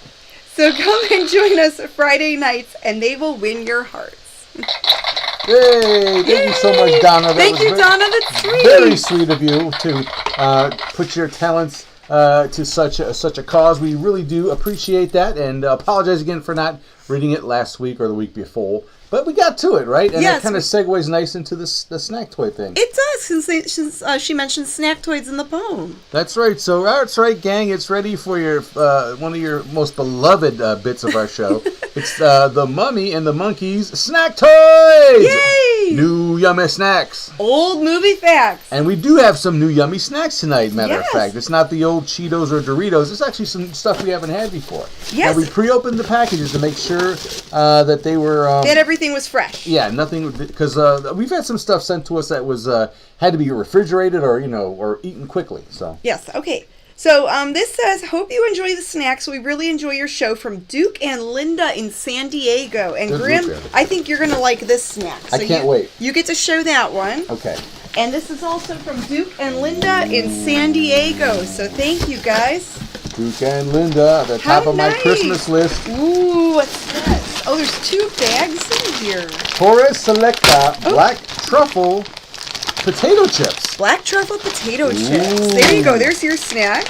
So come and join us Friday nights, and they will win your hearts. Yay! Thank you so much, Donna. Thank you, Donna. That's sweet. Very sweet of you to put your talents to such a cause. We really do appreciate that, and apologize again for not reading it last week or the week before. But we got to it, right? And yes, that kind of segues nice into the snack toy thing. It does, since she mentioned snack toys in the poem. That's right. So that's right, gang. It's ready for your one of your most beloved bits of our show. It's the Mummy and the Monkey's snack toys. Yay! New yummy snacks. Old movie facts. And we do have some new yummy snacks tonight, matter Yes. of fact. It's not the old Cheetos or Doritos. It's actually some stuff we haven't had before. Yes. Now, we pre-opened the packages to make sure that they were... that everything was fresh. Yeah, nothing... Because we've had some stuff sent to us that was had to be refrigerated or, or eaten quickly. So Yes, okay. So this says, hope you enjoy the snacks. We really enjoy your show, from Duke and Linda in San Diego. And Good Grim, Luke, I think you're going to like this snack. So I can't wait. You get to show that one. Okay. And this is also from Duke and Linda in San Diego. So thank you, guys. Duke and Linda, at the top of my Christmas list. Ooh, what's this? Oh, there's 2 bags in here. Torres Selecta Black Truffle Potato Chips. Black truffle potato chips. There you go. There's your snack.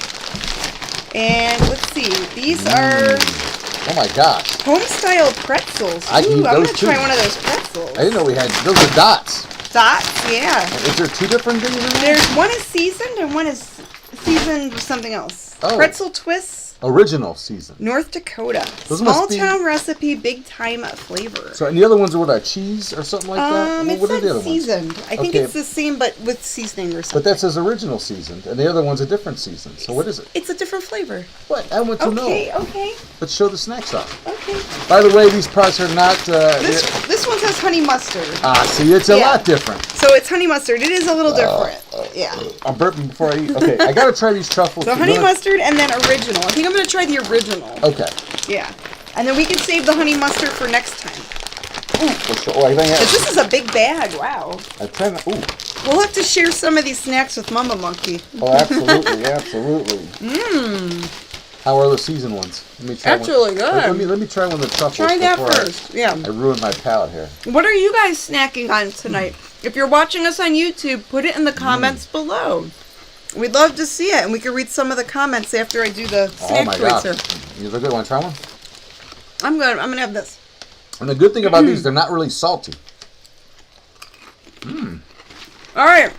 And let's see. These are... Oh my gosh. home-style pretzels. I can Ooh, eat I'm those going to too. try one of those pretzels. I didn't know we had... Those are dots. Dots, yeah. Is there 2 different things in there? There's one is seasoned and one is seasoned with something else. Oh. Pretzel twists. Original season. North Dakota. Those must Small be- town recipe, big time flavor. So, and the other ones are what, cheese or something like that? It what are said the other seasoned. ones? I think Okay, it's the same, but with seasoning or something. But that says original seasoned, and the other one's a different season. So what is it? It's a different flavor. What? I want to know. Okay. Let's show the snacks off. Okay. By the way, these products are not... This one says honey mustard. see, it's a lot different. So it's honey mustard. It is a little different. Yeah. I'm burping before I eat. Okay, I gotta try these truffles. So honey mustard and then original. I think I'm going to try the original. Okay. Yeah. And then we can save the honey mustard for next time. Oh, I think I... 'Cause this is a big bag. Wow. I try not... Ooh. We'll have to share some of these snacks with MummyAndMonkey. Oh, absolutely, absolutely. Mmm. How are the seasoned ones? Let me try That's one. really good. Let me try one of the truffles. Try that before first. Yeah. I ruined my palate here. What are you guys snacking on tonight? If you're watching us on YouTube, put it in the comments below. We'd love to see it, and we can read some of the comments after I do the snack Oh my toys gosh. here. You look good. Want to try one? I'm gonna have this. And the good thing about these, they're not really salty. Mmm. All right.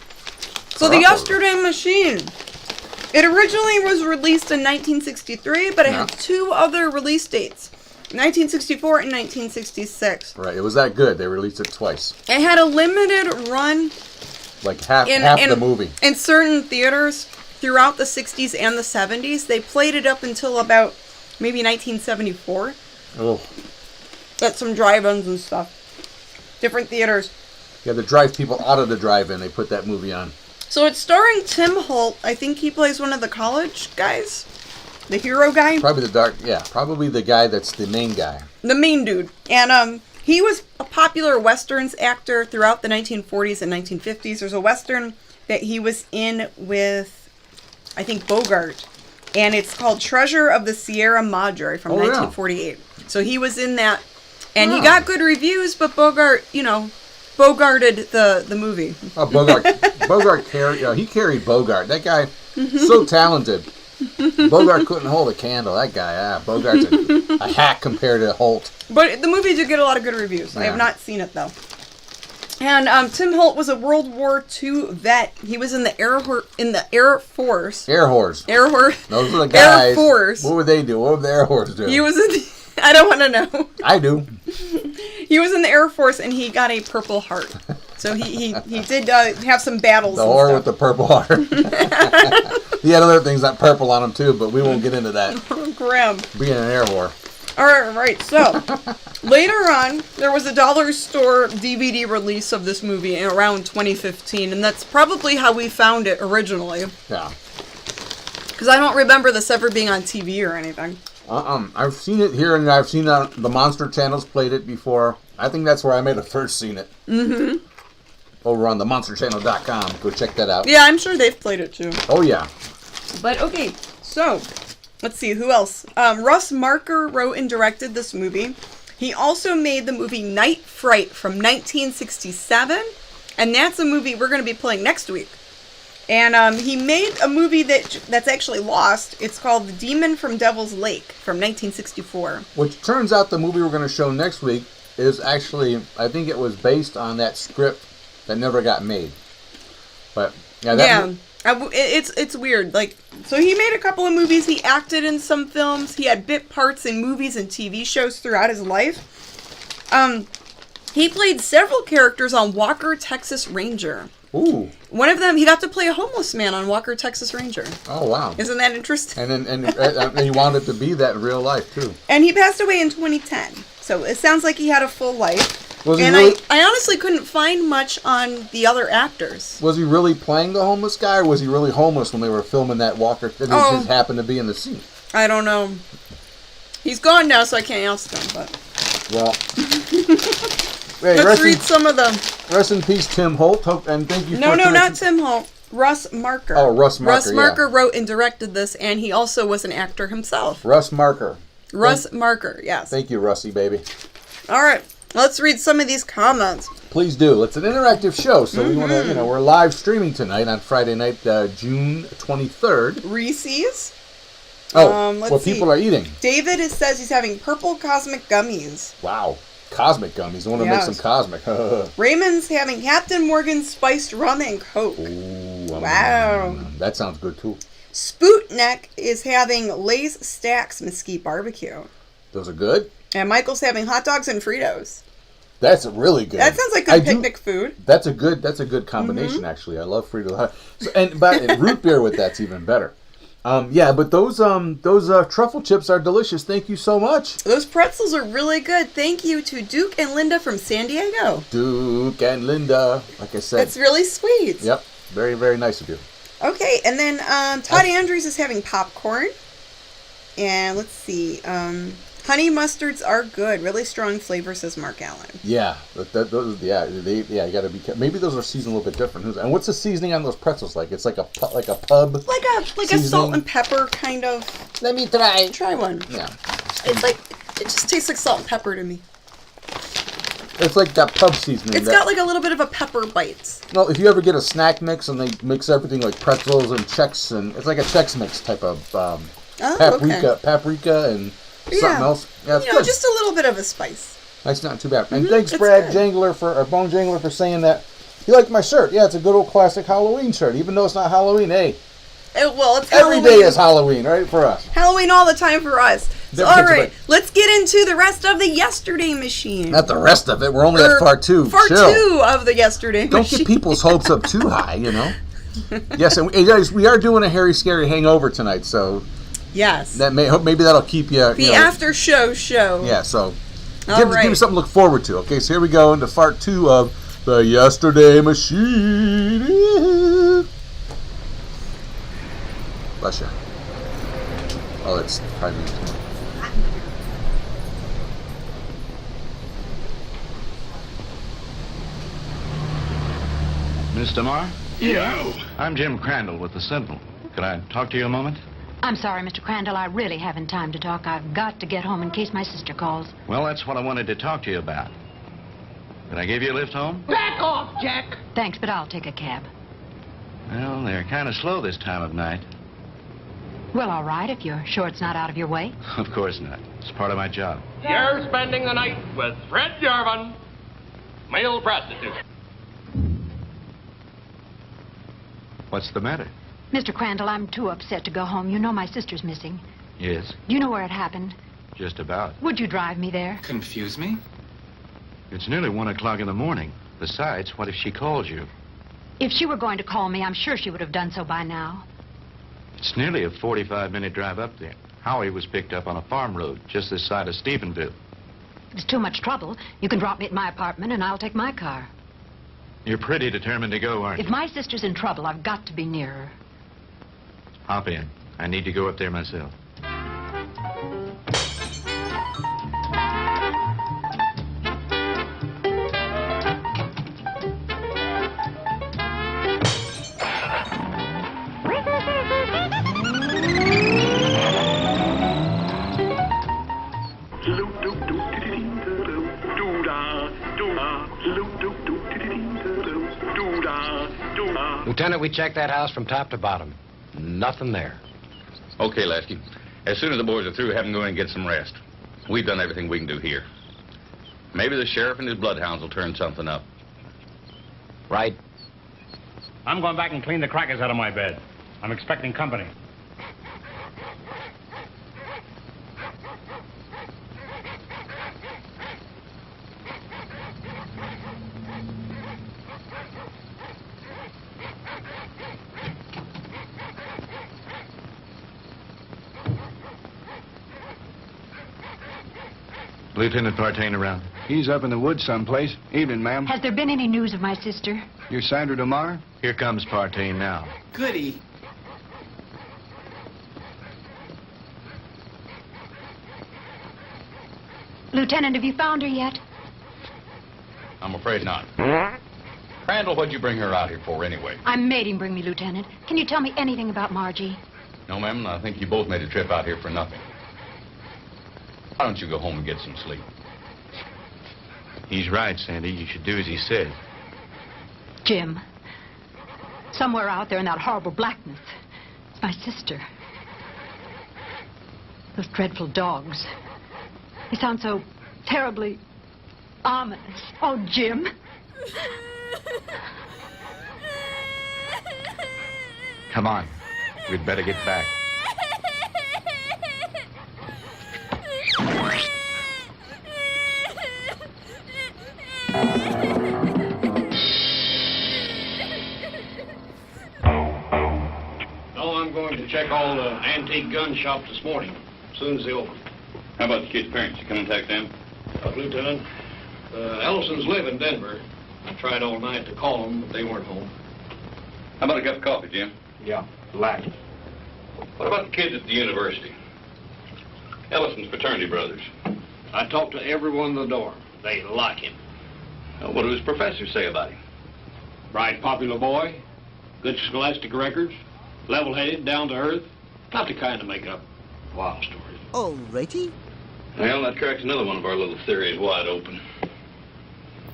So the Truffles. Yesterday Machine. It originally was released in 1963, but it had 2 other release dates. 1964 and 1966. Right, it was that good. They released it twice. It had a limited run Like half in the movie. in certain theaters throughout the 60s and the 70s. They played it up until about maybe 1974 Oh. at some drive-ins and stuff. Different theaters. Yeah, to drive people out of the drive-in, they put that movie on. So it's starring Tim Holt. I think he plays one of the college guys. The hero guy. Probably probably the guy that's the main guy. The main dude. And he was a popular Westerns actor throughout the 1940s and 1950s. There's a Western that he was in with I think, Bogart. And it's called Treasure of the Sierra Madre from 1948. So he was in that. And he got good reviews, but Bogart, Bogarted the movie. Oh, Bogart carried, he carried Bogart. That guy, so talented. Bogart couldn't hold a candle. That guy, Bogart's a hack compared to Holt. But the movie did get a lot of good reviews. I have not seen it, though. And Tim Holt was a World War II vet. He was in the Air Force. Air Horse. Those are the guys. Air Force. What would they do? What would the Air Horse do? He was in the, I don't want to know. I do. He was in the Air Force, and he got a Purple Heart. So he did have some battles. The whore with the Purple Heart. He had other things that purple on him, too, but we won't get into that. Grim. Being an air whore. All right, so later on, there was a dollar store DVD release of this movie in around 2015, and that's probably how we found it originally. Yeah. Because I don't remember this ever being on TV or anything. I've seen it here, and I've seen the Monster Channel's played it before. I think that's where I may have first seen it. Mm-hmm. Over on themonsterchannel.com. Go check that out. Yeah, I'm sure they've played it, too. Oh, yeah. But, okay, so... Let's see, who else? Russ Marker wrote and directed this movie. He also made the movie Night Fright from 1967. And that's a movie we're going to be playing next week. And he made a movie that's actually lost. It's called The Demon from Devil's Lake from 1964. Which turns out the movie we're going to show next week is actually, I think it was based on that script that never got made. But, yeah. It's weird. Like, so he made a couple of movies. He acted in some films. He had bit parts in movies and TV shows throughout his life. He played several characters on Walker, Texas Ranger. Ooh. One of them, he got to play a homeless man on Walker, Texas Ranger. Oh, wow. Isn't that interesting? And he wanted to be that in real life, too. And he passed away in 2010. So it sounds like he had a full life. I honestly couldn't find much on the other actors. Was he really playing the homeless guy, or was he really homeless when they were filming that Walker? That just happened to be in the scene. I don't know. He's gone now, so I can't ask him. But well, hey, let's read some of them. Rest in peace, Tim Holt. And thank you. No, not Tim Holt. Russ Marker. Oh, Russ Marker. Russ Marker wrote and directed this, and he also was an actor himself. Russ Marker. Russ Marker. Yes. Thank you, Russie, baby. All right. Let's read some of these comments. Please do. It's an interactive show, so we want to, we're live streaming tonight on Friday night, June 23rd. Reese's. What people are eating. David says he's having purple cosmic gummies. Wow. Cosmic gummies. I want to make some cosmic. Raymond's having Captain Morgan's spiced rum and Coke. Ooh, wow. That sounds good, too. Spootneck is having Lay's Stacks Mesquite Barbecue. Those are good. And Michael's having hot dogs and Fritos. That's really good. That sounds like good picnic food. That's a good combination, actually. I love Fritos. And root beer with that's even better. But those truffle chips are delicious. Thank you so much. Those pretzels are really good. Thank you to Duke and Linda from San Diego. Duke and Linda, like I said. That's really sweet. Yep. Very, very nice of you. Okay, and then Todd Andrews is having popcorn. And let's see. Honey mustards are good. Really strong flavor, says Mark Allen. Yeah, you got to be careful. Maybe those are seasoned a little bit different. And what's the seasoning on those pretzels like? It's like a pub. Like a salt and pepper kind of. Let me try. Try one. Yeah. It just tastes like salt and pepper to me. It's like that pub seasoning. It's got like a little bit of a pepper bite. Well, if you ever get a snack mix and they mix everything like pretzels and Chex, and it's like a Chex Mix type of paprika and something else. Yeah, it's good. Just a little bit of a spice. That's not too bad. And thanks, Brad Bone Jangler, for saying that he liked my shirt. Yeah, it's a good old classic Halloween shirt, even though it's not Halloween. Hey, it's every day is Halloween, right, for us. Halloween all the time for us. So, all right, let's get into the rest of the Yesterday Machine. Not the rest of it. We're only at part 2. Part 2 of the Yesterday Machine. Don't get people's hopes up too high, Yes, and guys, we are doing a Harry Scary Hangover tonight, so. Yes. Maybe that'll keep you. The after show. Yeah, so give me something to look forward to. Okay, so here we go into part 2 of the Yesterday Machine. Bless you. Oh, it's probably. Mr. Marr, Yo! I'm Jim Crandall with the Sentinel. Could I talk to you a moment? I'm sorry, Mr. Crandall. I really haven't time to talk. I've got to get home in case my sister calls. Well, that's what I wanted to talk to you about. Did I give you a lift home? Back off, Jack! Thanks, but I'll take a cab. Well, they're kind of slow this time of night. Well, all right, if you're sure it's not out of your way. Of course not. It's part of my job. You're spending the night with Fred Jarvin, male prostitute. What's the matter? Mr. Crandall, I'm too upset to go home. You know my sister's missing. Yes, Do you know where it happened? just about. Would you drive me there? Confuse me? It's nearly 1 o'clock in the morning. Besides, what if she calls you? If she were going to call me, I'm sure she would have done so by now. It's nearly a 45-minute drive up there. Howie was picked up on a farm road just this side of Stephenville. If it's too much trouble, you can drop me at my apartment and I'll take my car. You're pretty determined to go, aren't If you? my sister's in trouble, I've got to be near her. Hop in. I need to go up there myself. Lieutenant, we checked that house from top to bottom. Nothing there. Okay, Lasky. As soon as the boys are through, have them go in and get some rest. We've done everything we can do here. Maybe the sheriff and his bloodhounds will turn something up. Right. I'm going back and clean the crackers out of my bed. I'm expecting company. Lieutenant Partain around? He's up in the woods someplace. Evening, ma'am. Has there been any news of my sister? You're Sandra DeMar? Here comes Partain now. Goody. Lieutenant, have you found her yet? I'm afraid not. Crandall, what'd you bring her out here for anyway? I made him bring me, Lieutenant. Can you tell me anything about Margie? No, ma'am, I think you both made a trip out here for nothing. Why don't you go home and get some sleep? He's right, Sandy. You should do as he said. Jim, somewhere out there in that horrible blackness, it's my sister. Those dreadful dogs. They sound so terribly ominous. Oh, Jim. Come on. We'd better get back. No, I'm going to check all the antique gun shops this morning, as soon as they open. How about the kid's parents? You come contact them? Lieutenant, Ellisons live in Denver. I tried all night to call them, but they weren't home. How about a cup of coffee, Jim? Yeah, black. What about the kids at the university? Ellison's fraternity brothers. I talked to everyone in the dorm. They like him. What do his professors say about him? Bright, popular boy, good scholastic records, level-headed, down to earth. Not the kind to make up wild stories. Alrighty. Well, that cracks another one of our little theories wide open.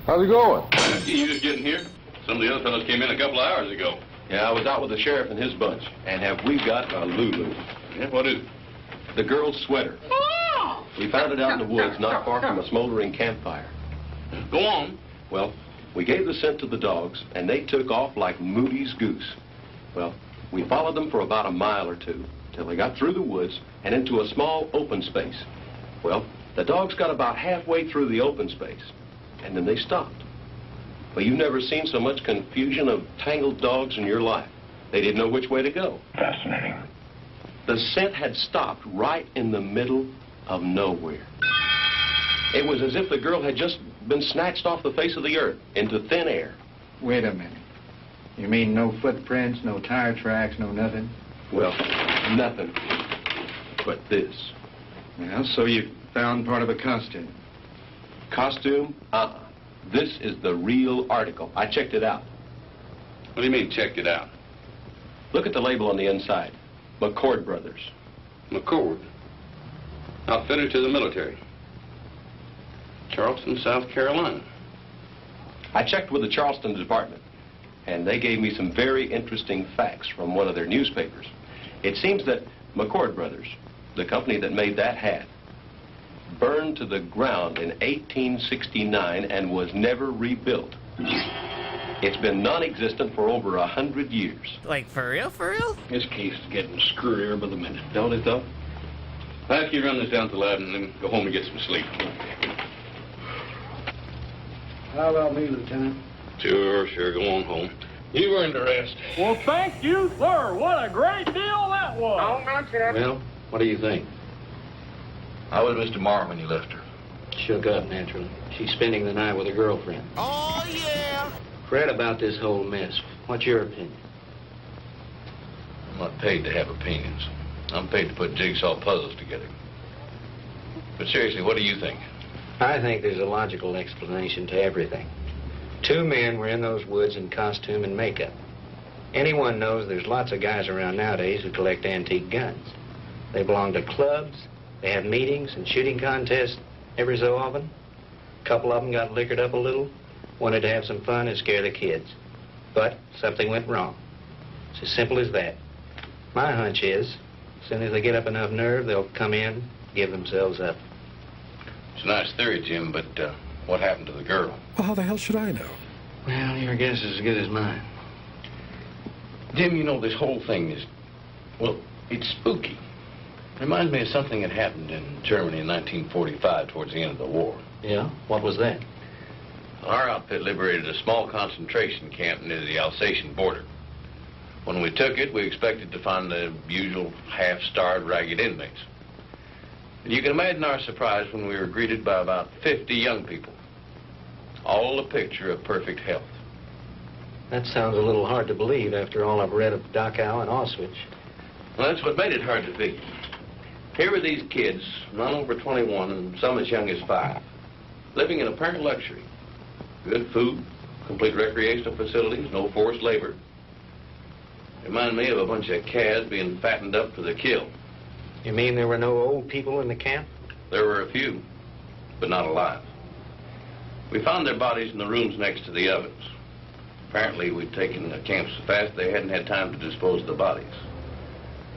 How's it going? You just getting here? Some of the other fellows came in a couple of hours ago. Yeah, I was out with the sheriff and his bunch. And have we got a Lulu? Yeah, what is it? The girl's sweater. We found it out in the woods, not far from a smoldering campfire. Go on. Well, we gave the scent to the dogs, and they took off like Moody's goose. Well, we followed them for about a mile or two, till they got through the woods and into a small open space. Well, the dogs got about halfway through the open space, and then they stopped. Well, you've never seen so much confusion of tangled dogs in your life. They didn't know which way to go. Fascinating. The scent had stopped right in the middle of nowhere. It was as if the girl had just been snatched off the face of the earth into thin air. Wait a minute. You mean no footprints, no tire tracks, no nothing? Well, nothing but this. Well, so you found part of a costume. Costume? This is the real article. I checked it out. What do you mean, checked it out? Look at the label on the inside. McCord Brothers. McCord? Outfitter to the military. Charleston, South Carolina. I checked with the Charleston department, and they gave me some very interesting facts from one of their newspapers. It seems that McCord Brothers, the company that made that hat, burned to the ground in 1869 and was never rebuilt. It's been non-existent for over 100 years. Like, for real, for real? This case is getting screwier by the minute, don't it, though? I'll have you run this down to the lab and then go home and get some sleep. How about me, Lieutenant? Sure, go on home. You earned a rest. Well, thank you, sir. What a great deal that was. Hold on, sir. Well, what do you think? How was Mr. Marr when you left her? Shook up, naturally. She's spending the night with her girlfriend. Oh, yeah. Fred, about this whole mess, what's your opinion? I'm not paid to have opinions. I'm paid to put jigsaw puzzles together. But seriously, what do you think? I think there's a logical explanation to everything. Two men were in those woods in costume and makeup. Anyone knows there's lots of guys around nowadays who collect antique guns. They belong to clubs, they have meetings and shooting contests every so often. A couple of them got liquored up a little, wanted to have some fun and scare the kids. But something went wrong. It's as simple as that. My hunch is, as soon as they get up enough nerve, they'll come in, give themselves up. It's a nice theory, Jim, but what happened to the girl? Well, how the hell should I know? Well, your guess is as good as mine. Jim, you know, this whole thing is, well, it's spooky. Reminds me of something that happened in Germany in 1945 towards the end of the war. Yeah? What was that? Our outfit liberated a small concentration camp near the Alsatian border. When we took it, we expected to find the usual half-starved, ragged inmates. And you can imagine our surprise when we were greeted by about 50 young people, all a picture of perfect health. That sounds a little hard to believe after all I've read of Dachau and Auschwitz. Well, that's what made it hard to believe. Here were these kids, none over 21 and some as young as 5, living in apparent luxury. Good food, complete recreational facilities, no forced labor. Remind me of a bunch of calves being fattened up for the kill. You mean there were no old people in the camp? There were a few, but not alive. We found their bodies in the rooms next to the ovens. Apparently, we'd taken the camp so fast they hadn't had time to dispose of the bodies.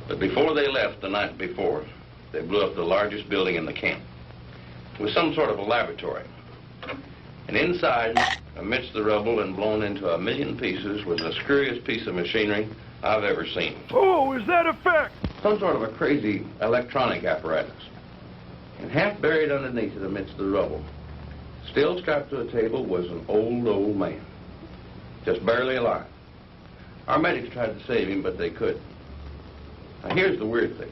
But before they left the night before, they blew up the largest building in the camp. It was some sort of a laboratory. And inside, amidst the rubble and blown into a million pieces, was the screwiest piece of machinery I've ever seen. Oh, is that effect? some sort of a crazy electronic apparatus. And half buried underneath it amidst the rubble, still strapped to a table, was an old man, just barely alive. Our medics tried to save him, but they couldn't. Now, here's the weird thing.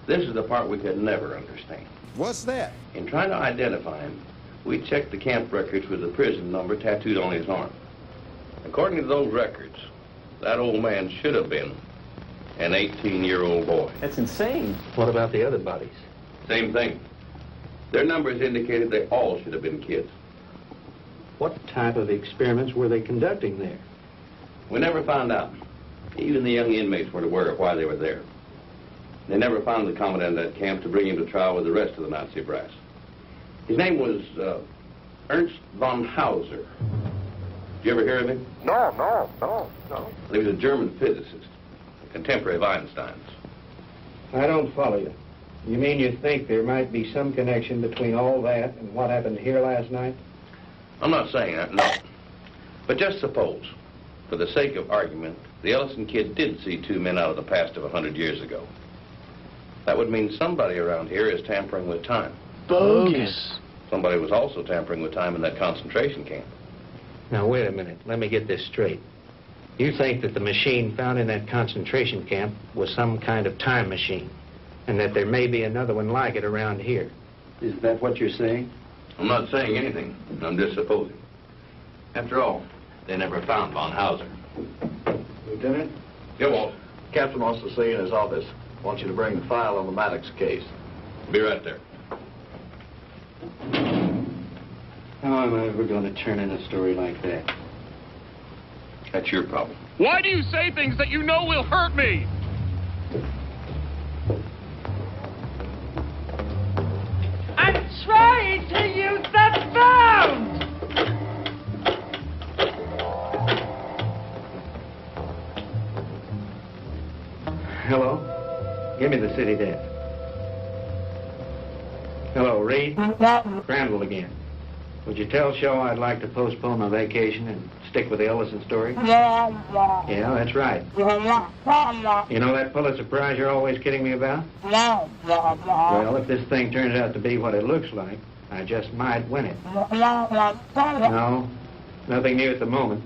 This is the part we could never understand. What's that? In trying to identify him, we checked the camp records with the prison number tattooed on his arm. According to those records, that old man should have been an 18-year-old boy. That's insane. What about the other bodies? Same thing. Their numbers indicated they all should have been kids. What type of experiments were they conducting there? We never found out. Even the young inmates weren't aware of why they were there. They never found the commandant of that camp to bring him to trial with the rest of the Nazi brass. His name was Ernst von Hauser. Did you ever hear of him? No. He was a German physicist, a contemporary of Einstein's. I don't follow you. You mean you think there might be some connection between all that and what happened here last night? I'm not saying that, no. But just suppose, for the sake of argument, the Ellison kid did see two men out of the past of 100 years ago. That would mean somebody around here is tampering with time. Bogus. Somebody was also tampering with time in that concentration camp. Now, wait a minute. Let me get this straight. You think that the machine found in that concentration camp was some kind of time machine, and that there may be another one like it around here. Is that what you're saying? I'm not saying anything. I'm just supposing. After all, they never found von Hauser. Lieutenant? Yeah, Walt. Captain wants to see you in his office. Wants you to bring the file on the Maddox case. Be right there. How am I ever going to turn in a story like that? That's your problem. Why do you say things that you know will hurt me? I'm trying to use the phone! Hello? Give me the city desk. Hello, Reed? Crandall again. Would you tell Show I'd like to postpone my vacation and stick with the Ellison story? Yeah, that's right. You know that Pulitzer Prize you're always kidding me about? Well, if this thing turns out to be what it looks like, I just might win it. No, nothing new at the moment.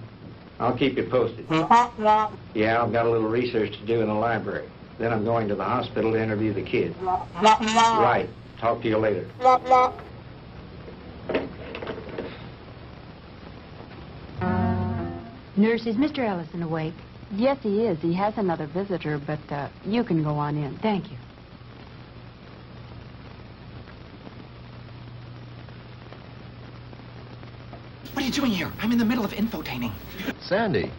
I'll keep you posted. Yeah, I've got a little research to do in the library. Then I'm going to the hospital to interview the kids. Right. Talk to you later. Nurse, is Mr. Ellison awake? Yes, he is. He has another visitor, but you can go on in. Thank you. What are you doing here? I'm in the middle of infotaining. Sandy.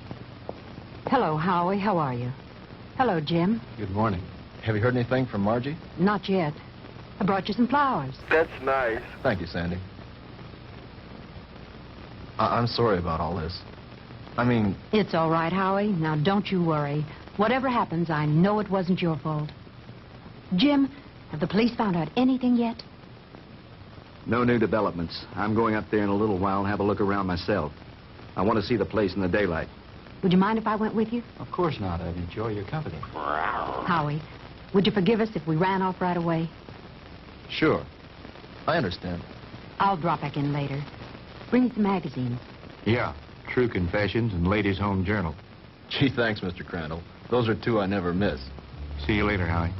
Hello, Howie. How are you? Hello, Jim. Good morning. Have you heard anything from Margie? Not yet. I brought you some flowers. That's nice. Thank you, Sandy. I'm sorry about all this. I mean... It's all right, Howie. Now, don't you worry. Whatever happens, I know it wasn't your fault. Jim, have the police found out anything yet? No new developments. I'm going up there in a little while and have a look around myself. I want to see the place in the daylight. Would you mind if I went with you? Of course not. I'd enjoy your company. Howie, would you forgive us if we ran off right away? Sure. I understand. I'll drop back in later. Bring me some magazines. Yeah. True Confessions and Ladies' Home Journal. Gee, thanks, Mr. Crandall. Those are two I never miss. See you later, Howie.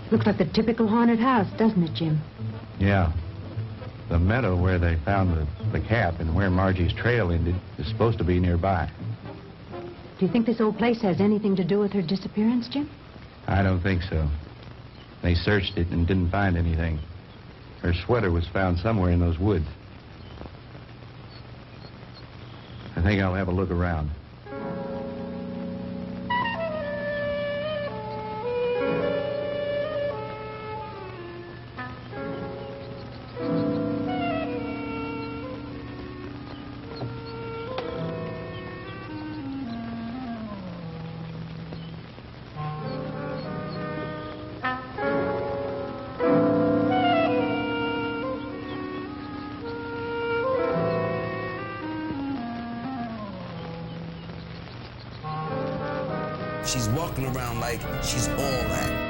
Looks like the typical haunted house, doesn't it, Jim? Yeah. The meadow where they found the cap and where Margie's trail ended is supposed to be nearby. Do you think this old place has anything to do with her disappearance, Jim? I don't think so. They searched it and didn't find anything. Her sweater was found somewhere in those woods. I think I'll have a look around. She's walking around like she's all that.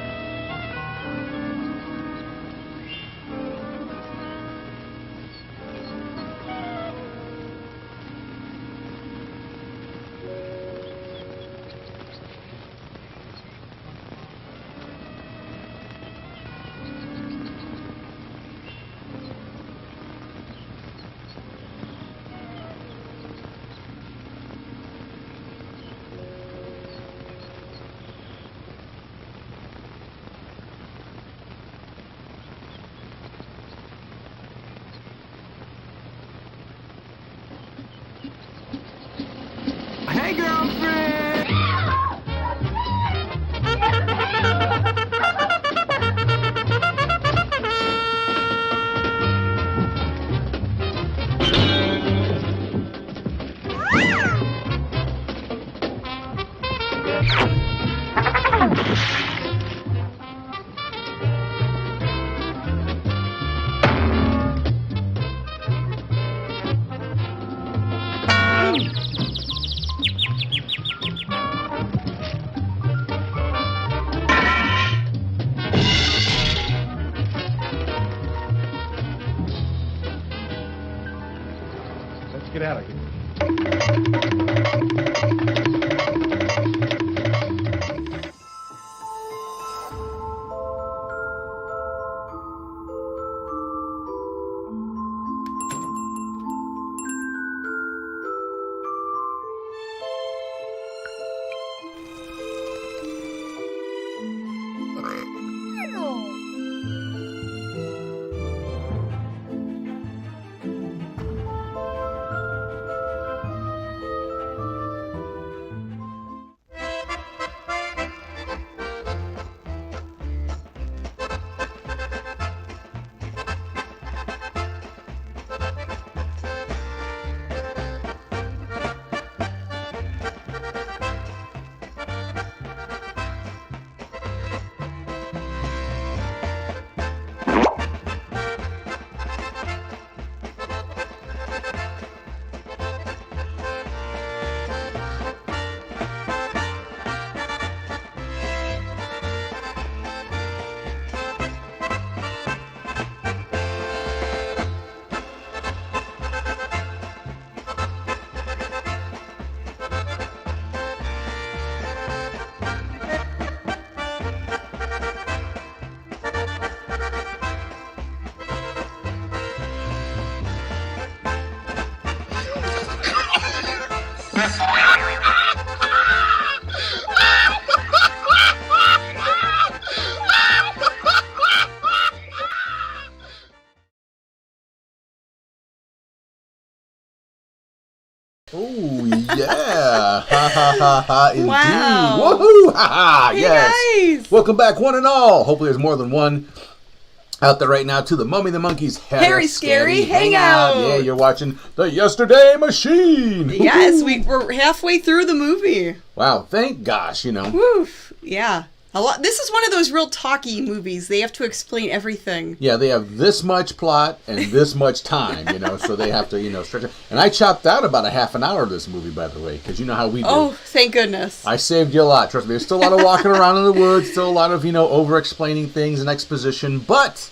Let's get out of here. Oh, yeah. Ha, ha, ha, ha, indeed. Wow. Woohoo. Ha, ha, Hey, yes. guys. Welcome back, one and all. Hopefully there's more than one out there right now to the Mummy the Monkey's Harry Scary Hangout. Yeah, you're watching the Yesterday Machine. Yes, Woo-hoo. we're halfway through the movie. Wow, thank gosh, you know. Woof. Yeah. A lot. This is one of those real talky movies. They have to explain everything. Yeah, they have this much plot and this much time, you know, so they have to, you know, stretch it. And I chopped out about a half an hour of this movie, by the way, because you know how we do. Oh, thank goodness. I saved you a lot, trust me. There's still a lot of walking around in the woods, still a lot of, you know, over-explaining things and exposition, but,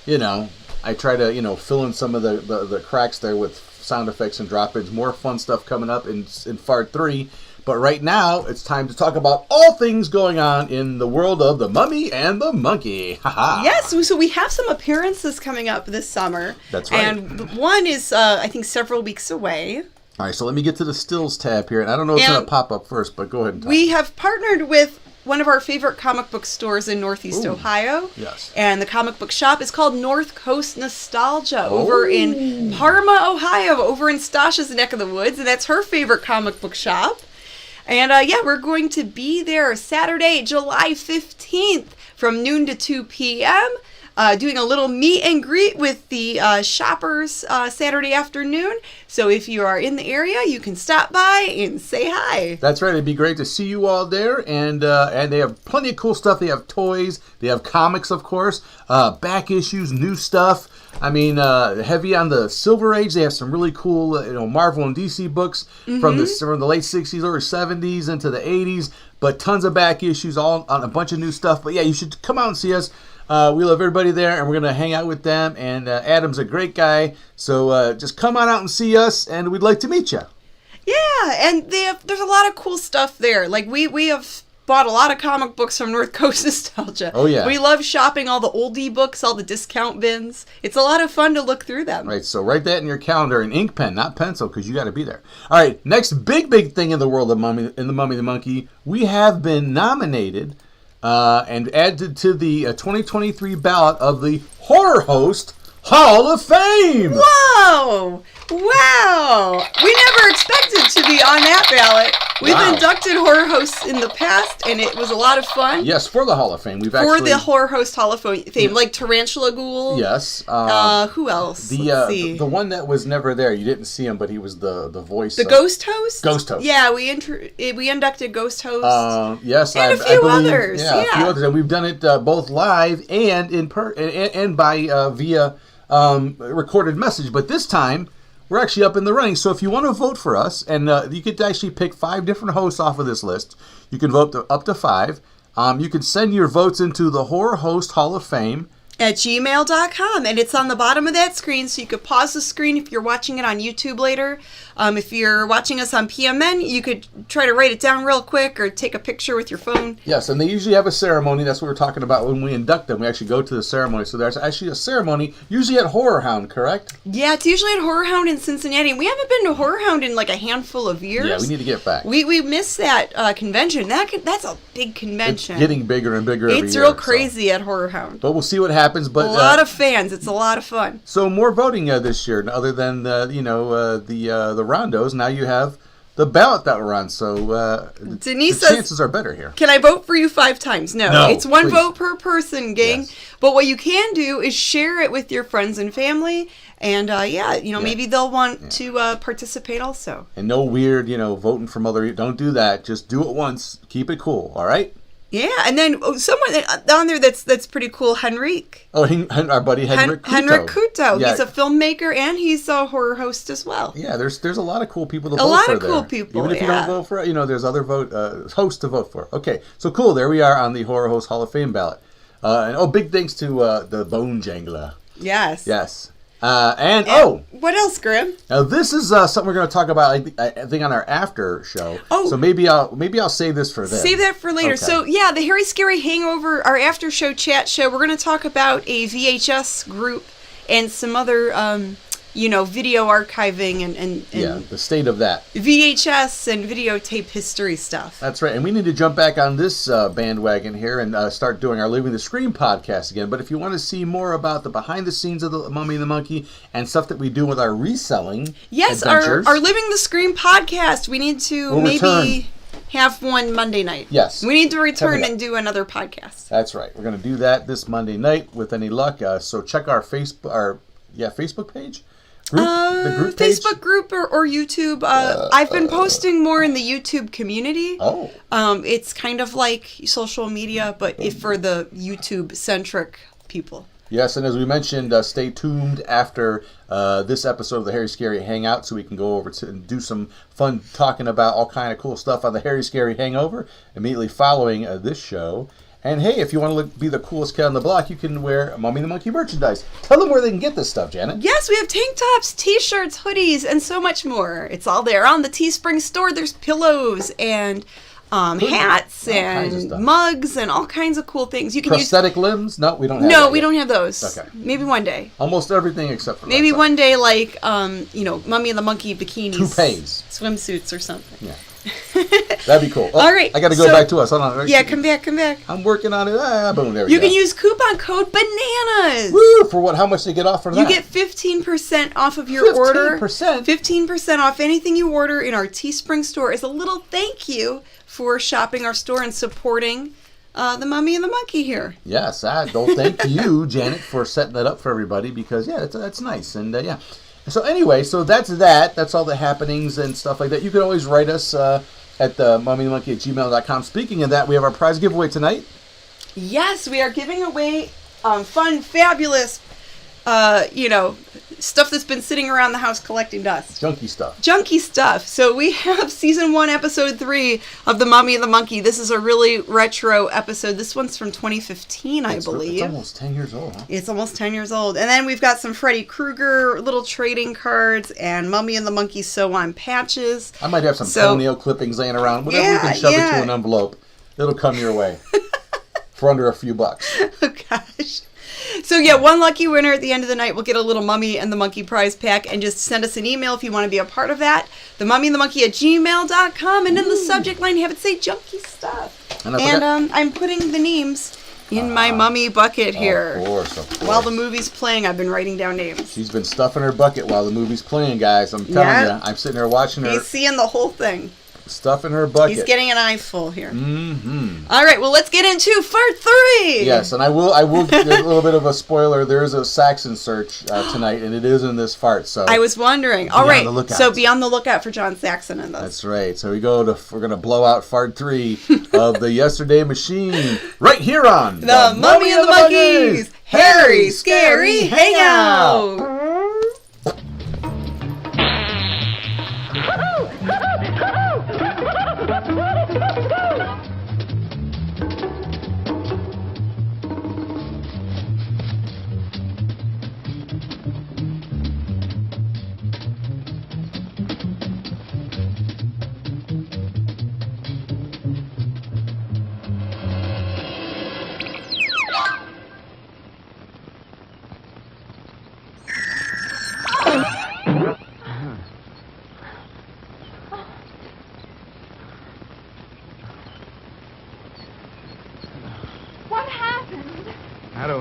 you know, I try to, you know, fill in some of the cracks there with sound effects and drop-ins. More fun stuff coming up in Part 3. But right now, it's time to talk about all things going on in the world of the Mummy and the Monkey. Ha-ha. Yes, so we have some appearances coming up this summer. That's right. And one is, I think, several weeks away. All right, so let me get to the stills tab here. And I don't know what's going to pop up first, but go ahead and talk. We have partnered with one of our favorite comic book stores in Northeast Ohio. Yes. And the comic book shop is called North Coast Nostalgia over in Parma, Ohio, over in Stasha's neck of the woods. And that's her favorite comic book shop. And yeah, we're going to be there Saturday, July 15th from noon to 2 p.m. Doing a little meet and greet with the shoppers Saturday afternoon. So if you are in the area, you can stop by and say hi. That's right. It'd be great to see you all there. And they have plenty of cool stuff. They have toys. They have comics, of course. Back issues, new stuff. I mean, heavy on the Silver Age. They have some really cool, you know, Marvel and DC books from the late 60s, early 70s into the 80s. But tons of back issues, all on a bunch of new stuff. But yeah, you should come out and see us. We love everybody there, and we're going to hang out with them. And Adam's a great guy. So just come on out and see us, and we'd like to meet you. Yeah, and there's a lot of cool stuff there. Like, we have bought a lot of comic books from North Coast Nostalgia. Oh, yeah. We love shopping all the oldie books, all the discount bins. It's a lot of fun to look through them. Right, so write that in your calendar in ink pen, not pencil, because you got to be there. All right, next big thing in the world of Mummy and the Monkey, we have been nominated and added to the 2023 ballot of the Horror Host Hall of Fame. Whoa! Wow! We never expected to be on that ballot. We've inducted horror hosts in the past, and it was a lot of fun. Yes, for the Hall of Fame. For the Horror Host Hall of Fame, like Tarantula Ghoul. Yes. Who else? Let's see. The one that was never there. You didn't see him, but he was the voice. The Ghost Host? Ghost Host. Yeah, we inducted Ghost Host. Yes, and a few others. Yeah, a few others. And we've done it both live and and by via recorded message. But this time, we're actually up in the running. So if you want to vote for us, and you could actually pick 5 different hosts off of this list. You can vote up to 5. You can send your votes into the Horror Host Hall of Fame @gmail.com, and it's on the bottom of that screen, so you could pause the screen if you're watching it on YouTube later. If you're watching us on PMN, you could try to write it down real quick or take a picture with your phone. Yes, and they usually have a ceremony. That's what we're talking about when we induct them. We actually go to the ceremony. So there's actually a ceremony, usually at Horror Hound, correct? Yeah, it's usually at Horror Hound in Cincinnati. We haven't been to Horror Hound in like a handful of years. Yeah, we need to get back. We missed that convention. That's a big convention. It's getting bigger and bigger every year. It's real crazy at Horror Hound. But we'll see what happens. But a lot of fans. It's a lot of fun. So more voting this year, other than the rondos. Now you have the ballot that we're on. So Denise the says, chances are better here. Can I vote for you 5 times? No, it's one please. vote per person, gang. Yes. But what you can do is share it with your friends and family, and maybe they'll want to participate also. And no weird, voting from other. Don't do that. Just do it once. Keep it cool. All right. Yeah, and then someone down there that's pretty cool, Henrik. Oh, our buddy Henrik Kuto. Henrik Kuto. Yeah. He's a filmmaker and he's a horror host as well. Yeah, there's a lot of cool people to vote for. A lot of there. cool people, even if you don't vote for it, there's other hosts to vote for. Okay, so cool. There we are on the Horror Host Hall of Fame ballot. And big thanks to the Bone Jangler. Yes. Yes. What else, Grim? Now this is something we're going to talk about. I think on our after show. Oh, so maybe I'll save this for then. Save that for later. Okay. So yeah, the Harry Scary Hangover, our after show chat show. We're going to talk about a VHS group and some other video archiving and the state of that VHS and videotape history stuff. That's right, and we need to jump back on this bandwagon here and start doing our Living the Screen podcast again. But if you want to see more about the behind the scenes of the Mummy and the Monkey and stuff that we do with our reselling adventures, our Living the Screen podcast, we need to maybe have one Monday night. Yes, we need to return and do another podcast. That's right, we're going to do that this Monday night with any luck. So check our Facebook page. The group page? Facebook group or YouTube. I've been posting more in the YouTube community. Oh. It's kind of like social media, but for the YouTube-centric people. Yes, and as we mentioned, stay tuned after this episode of the Harry Scary Hangout so we can go over and do some fun talking about all kind of cool stuff on the Harry Scary Hangover immediately following this show. And hey, if you want to be the coolest kid on the block, you can wear Mummy and the Monkey merchandise. Tell them where they can get this stuff, Janet. Yes, we have tank tops, t-shirts, hoodies, and so much more. It's all there on the Teespring store. There's pillows and hats and mugs and all kinds of cool things. You can prosthetic limbs? No, we don't have No, we don't have those. Okay. Maybe one day. Almost everything except for maybe one day, like Mummy and the Monkey bikinis, toupees, swimsuits, or something. Yeah. That'd be cool. All right. I got to go back to us. Hold on. Yeah, come back. I'm working on it. Boom, there we go. You can use coupon code BANANAS. Woo! For what? How much do you get off for that? You get 15% off of your order. 15%? 15% off anything you order in our Teespring store as a little thank you for shopping our store and supporting the Mummy and the Monkey here. Yes. Don't thank you, Janet, for setting that up for everybody because, that's nice. And, So anyway, that's that. That's all the happenings and stuff like that. You can always write us at the mummyandmonkey@gmail.com. Speaking of that, we have our prize giveaway tonight. Yes, we are giving away fun, fabulous, stuff that's been sitting around the house collecting dust. Junky stuff. So we have season 1, episode 3 of The Mummy and the Monkey. This is a really retro episode. This one's from 2015, I believe. It's almost 10 years old, huh? It's almost 10 years old. And then we've got some Freddy Krueger little trading cards and Mummy and the Monkey sew-on patches. I might have some toenail clippings laying around. Whatever we can shove into an envelope, it'll come your way for under a few bucks. Oh, gosh. So, one lucky winner at the end of the night will get a little Mummy and the Monkey prize pack, and just send us an email if you want to be a part of that. themummyandthemonkey@gmail.com, and in the subject line have it say junky stuff. And I'm putting the names in my mummy bucket here. Of course. While the movie's playing, I've been writing down names. She's been stuffing her bucket while the movie's playing, guys. I'm telling you. I'm sitting there watching her. He's seeing the whole thing. Stuffing her bucket. He's getting an eye full here. Mm-hmm. All right, well, let's get into Fart 3. Yes, and I will give a little bit of a spoiler. There is a Saxon search tonight, and it is in this fart. So I was wondering. All right, so be on the lookout for John Saxon in this. That's right. So we're going to blow out Fart 3 of the Yesterday Machine right here on The Mummy and the Monkeys Harry Scary Hangout.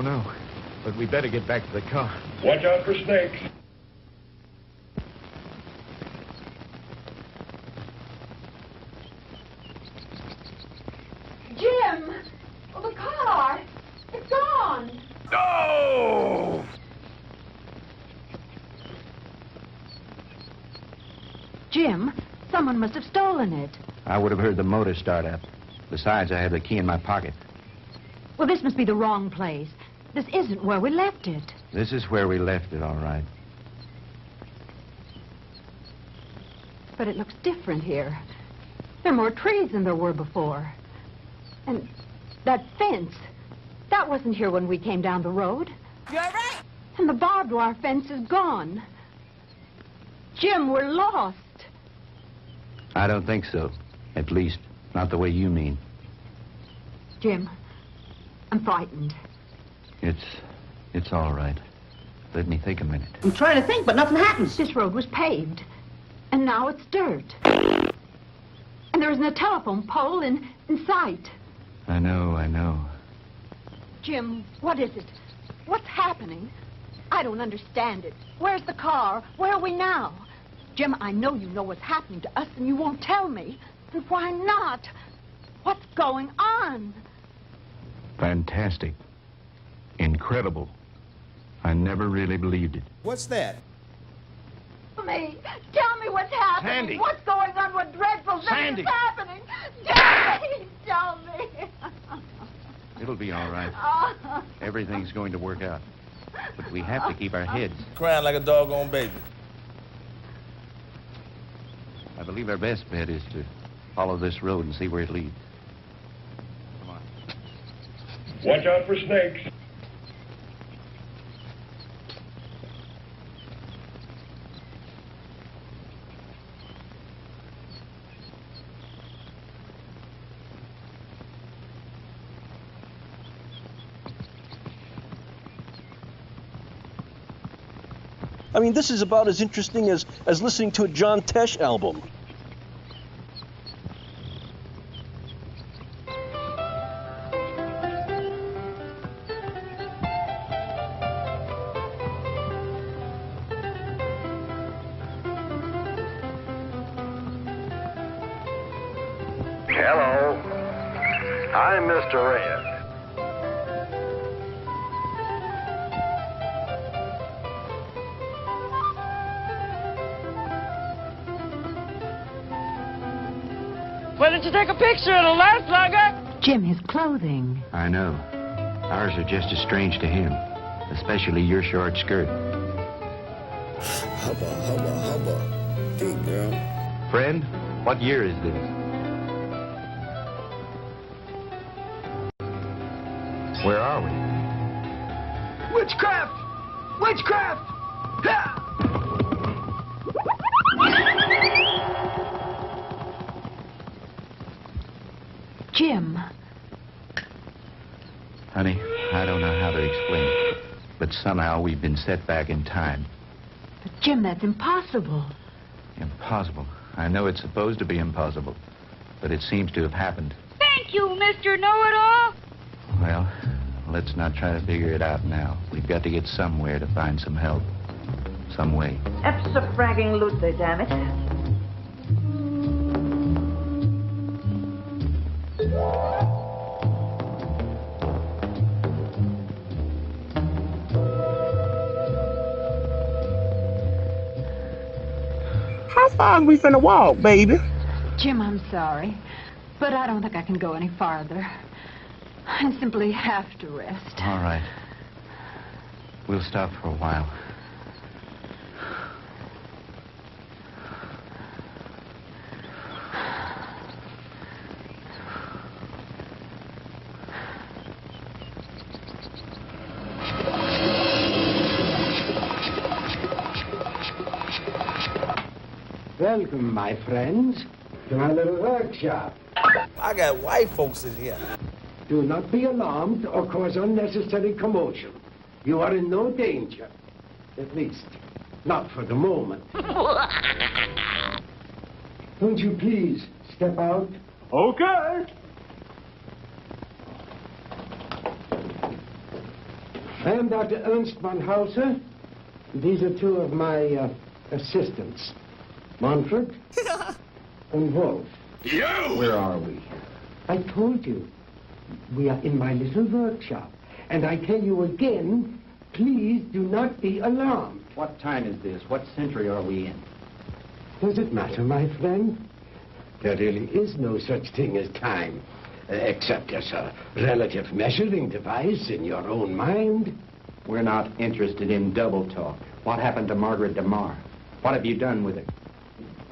don't know. But we better get back to the car. Watch out for snakes. Jim! Oh, the car! It's gone! No! Jim, someone must have stolen it. I would have heard the motor start up. Besides, I have the key in my pocket. Well, this must be the wrong place. This isn't where we left it. This is where we left it, all right. But it looks different here. There are more trees than there were before. And that fence, that wasn't here when we came down the road. You're right. And the barbed wire fence is gone. Jim, we're lost. I don't think so. At least, not the way you mean. Jim, I'm frightened. It's all right. Let me think a minute. I'm trying to think, but nothing happens. This road was paved, and now it's dirt. And there isn't a telephone pole in sight. I know. Jim, what is it? What's happening? I don't understand it. Where's the car? Where are we now? Jim, I know you know what's happening to us, and you won't tell me. And why not? What's going on? Fantastic. Incredible. I never really believed it. What's that? Tell me what's happening. Sandy. What's going on? What dreadful thing Sandy. is happening? Tell me. It'll be all right. Everything's going to work out. But we have to keep our heads. Crying like a doggone baby. I believe our best bet is to follow this road and see where it leads. Come on. Watch out for snakes. I mean, this is about as interesting as listening to a John Tesh album. Hello. I'm Mr. Red. Why didn't you take a picture of the last slugger? Jim, his clothing. I know. Ours are just as strange to him, especially your short skirt. Hubba. Big girl. Friend, what year is this? Where are we? Witchcraft! Witchcraft! Ha! Jim. Honey, I don't know how to explain it, but somehow we've been set back in time. But Jim, that's impossible. Impossible. I know it's supposed to be impossible, but it seems to have happened. Thank you, Mr. Know-It-All. Well, let's not try to figure it out now. We've got to get somewhere to find some help. Some way. Abso-fragging-lutely, damn it. How far are we finna walk, baby? Jim, I'm sorry, but I don't think I can go any farther. I simply have to rest. All right. We'll stop for a while. Welcome, my friends, to my little workshop. I got white folks in here. Do not be alarmed or cause unnecessary commotion. You are in no danger. At least, not for the moment. Won't you please step out? Okay. I am Dr. Ernst von Hauser. These are two of my assistants, Manfred and Wolf. You! Where are we? I told you. We are in my little workshop. And I tell you again, please do not be alarmed. What time is this? What century are we in? Does it matter, my friend? There really is no such thing as time, except as a relative measuring device in your own mind. We're not interested in double talk. What happened to Margaret DeMar? What have you done with her?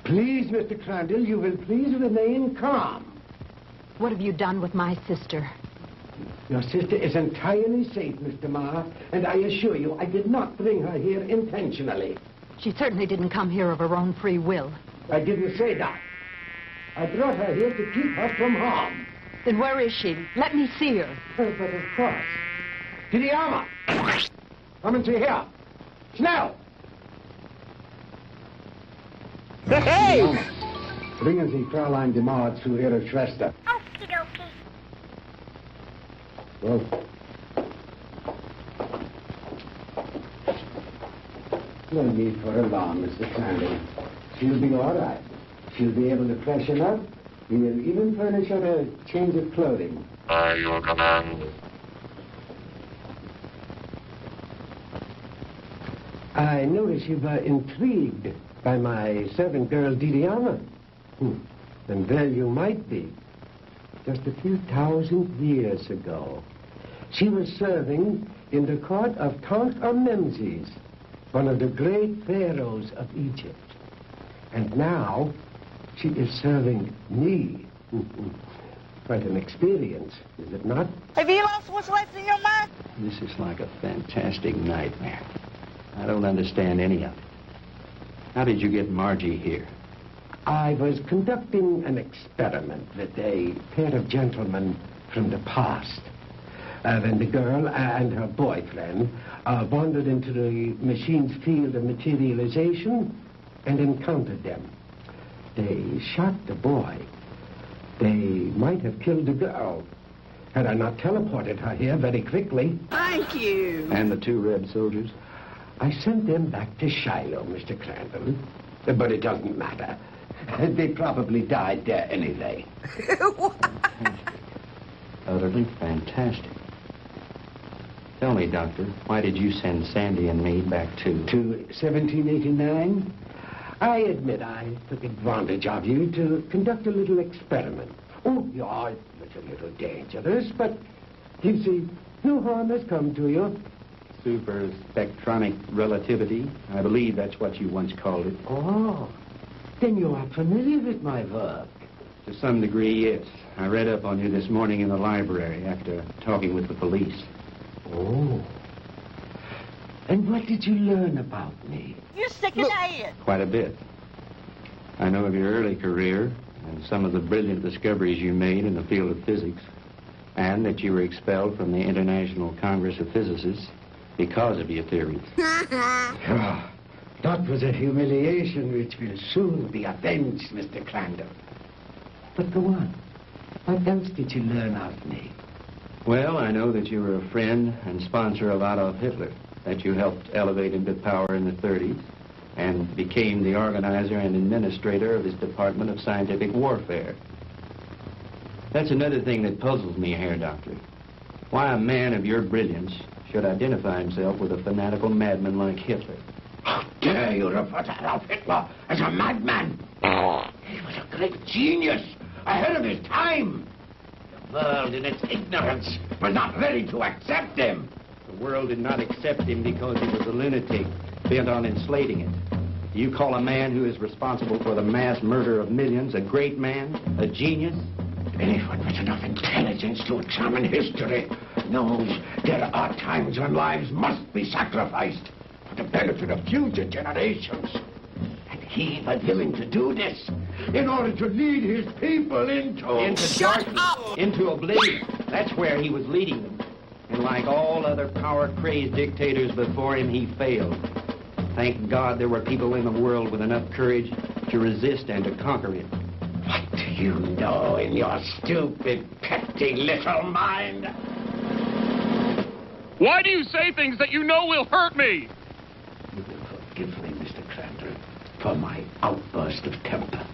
Please, Mr. Crandall, you will please remain calm. What have you done with my sister? Your sister is entirely safe, Mr. Marr, and I assure you I did not bring her here intentionally. She certainly didn't come here of her own free will. I did you say that? I brought her here to keep her from harm. Then where is she? Let me see her. But of course. To the armor! Come and see here. Schnell! Hey! Bringen Sie Fräulein DeMar zu ihrer Schwester. Okie Well. No need for alarm, Mr. Crandall. She'll be all right. She'll be able to freshen up. We will even furnish her a change of clothing. By your command. I notice you were intrigued by my servant girl, Didiana. And there you might be. Just a few thousand years ago, she was serving in the court of Tutankhamun, one of the great pharaohs of Egypt. And now, she is serving me. Quite an experience, is it not? Have you lost what's left in your mind? This is like a fantastic nightmare. I don't understand any of it. How did you get Margie here? I was conducting an experiment with a pair of gentlemen from the past. When the girl and her boyfriend wandered into the machine's field of materialization and encountered them. They shot the boy. They might have killed the girl had I not teleported her here very quickly. Thank you. And the two red soldiers? I sent them back to Shiloh, Mr. Crandall. But it doesn't matter. They probably died there anyway. Utterly fantastic. Tell me, Doctor, why did you send Sandy and me back to 1789? I admit I took advantage of you to conduct a little experiment. Oh, yeah, it was a little dangerous, but you see, no harm has come to you. Super spectronic relativity? I believe that's what you once called it. Oh, then you are familiar with my work. To some degree, yes. I read up on you this morning in the library after talking with the police. Oh. And what did you learn about me? You're sick in the head. Quite a bit. I know of your early career and some of the brilliant discoveries you made in the field of physics, and that you were expelled from the International Congress of Physicists because of your theories. Oh, that was a humiliation which will soon be avenged, Mr. Crandall. But go on. What else did you learn of me? Well, I know that you were a friend and sponsor of Adolf Hitler, that you helped elevate him to power in the 30s, and became the organizer and administrator of his Department of Scientific Warfare. That's another thing that puzzles me, Herr Doctor. Why a man of your brilliance should identify himself with a fanatical madman like Hitler. How dare you refer to Adolf Hitler as a madman? He was a great genius, ahead of his time. The world, in its ignorance, was not ready to accept him. The world did not accept him because he was a lunatic bent on enslaving it. Do you call a man who is responsible for the mass murder of millions a great man, a genius? Anyone with enough intelligence to examine history knows there are times when lives must be sacrificed for the benefit of future generations. And he was willing to do this in order to lead his people into darkness, into oblivion. That's where he was leading them. And like all other power-crazed dictators before him, he failed. Thank God there were people in the world with enough courage to resist and to conquer him. What do you know in your stupid, petty little mind? Why do you say things that you know will hurt me? You will forgive me, Mr. Crandall, for my outburst of temper.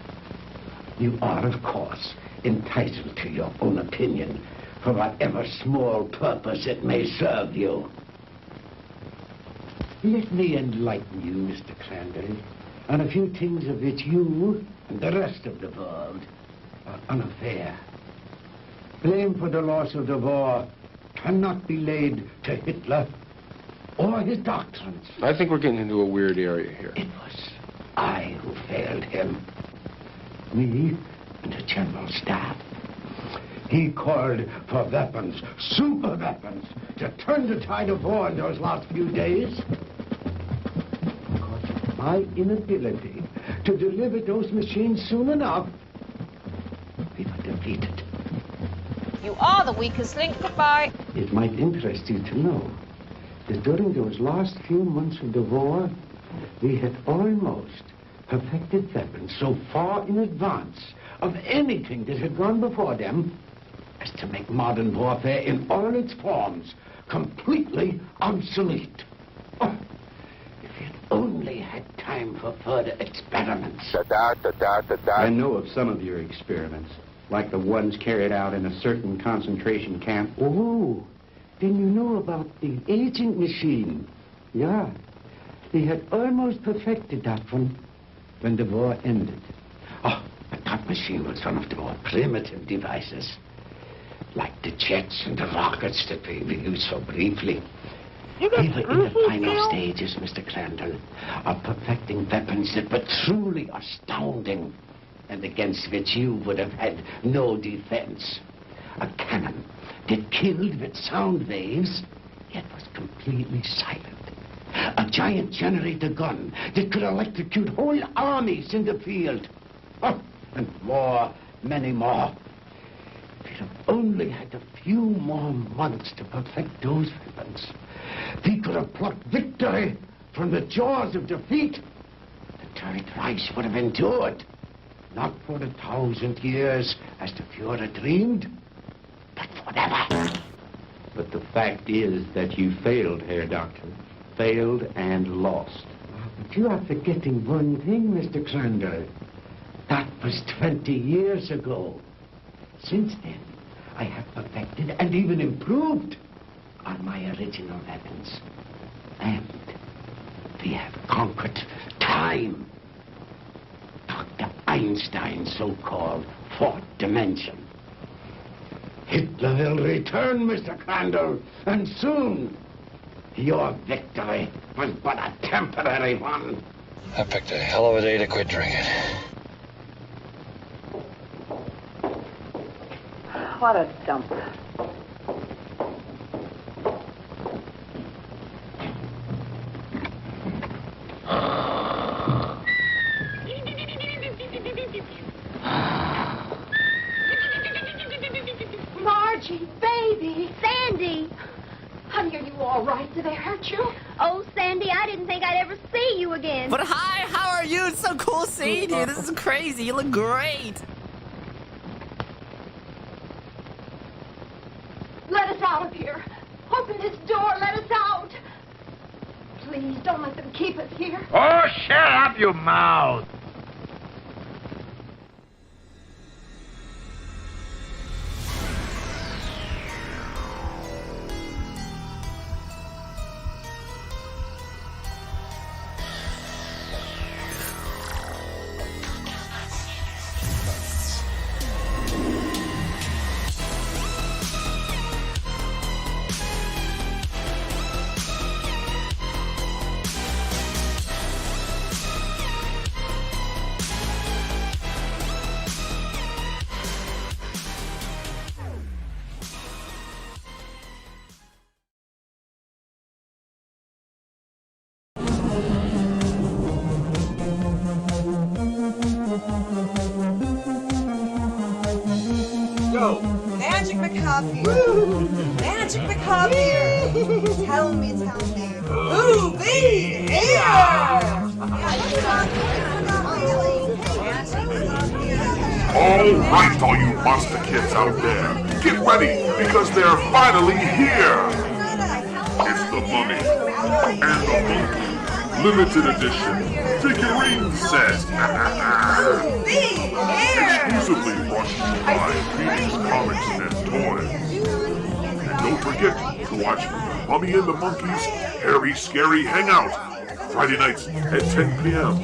You are, of course, entitled to your own opinion, for whatever small purpose it may serve you. Let me enlighten you, Mr. Crandall, on a few things of which you and the rest of the world are unaware. Blame for the loss of the war cannot be laid to Hitler or his doctrines. I think we're getting into a weird area here. It was I who failed him. Me and the General Staff. He called for weapons, super weapons, to turn the tide of war in those last few days. Because of my inability to deliver those machines soon enough, we were defeated. You are the weakest link. Goodbye. It might interest you to know that during those last few months of the war, we had almost perfected weapons so far in advance of anything that had gone before them as to make modern warfare in all its forms completely obsolete. Oh, if we had only had time for further experiments. I know of some of your experiments, like the ones carried out in a certain concentration camp. Oh, then you know about the agent machine. Yeah, we had almost perfected that one when the war ended. Oh, but that machine was one of the more primitive devices, like the jets and the rockets that we used so briefly. We were in the final stages, Mr. Crandall, of perfecting weapons that were truly astounding and against which you would have had no defense. A cannon that killed with sound waves, yet was completely silent. A giant generator gun that could electrocute whole armies in the field. Oh, and more, many more. If we'd have only had a few more months to perfect those weapons, we could have plucked victory from the jaws of defeat. The Third Reich would have endured. Not for 1,000 years, as the Fuhrer dreamed, but forever. But the fact is that you failed, Herr Doctor. Failed and lost. But you are forgetting one thing, Mr. Crandall. That was 20 years ago. Since then, I have perfected and even improved on my original weapons. And we have conquered time. Dr. Einstein's so-called fourth dimension. Hitler will return, Mr. Crandall, and soon. Your victory was but a temporary one. I picked a hell of a day to quit drinking. What a dump. Margie, baby, Sandy. Honey, are you all right? Did they hurt you? Oh, Sandy, I didn't think I'd ever see you again. But hi, how are you? It's so cool seeing you. This is crazy. You look great. Let us out of here. Open this door. Let us out. Please, don't let them keep us here. Oh, shut up, you mouth. Go. Magic McCopier. Magic McCopier. Tell me. Ooh, be here. All right, all you monster kids out there, get ready, because they're finally here! the Mummy and the Monkey limited edition figurine set. Exclusively brought to you by Thieves Comics and Toys. And don't forget to watch Mummy and the Monkey's Hairy Scary Hangout Friday nights at 10 p.m.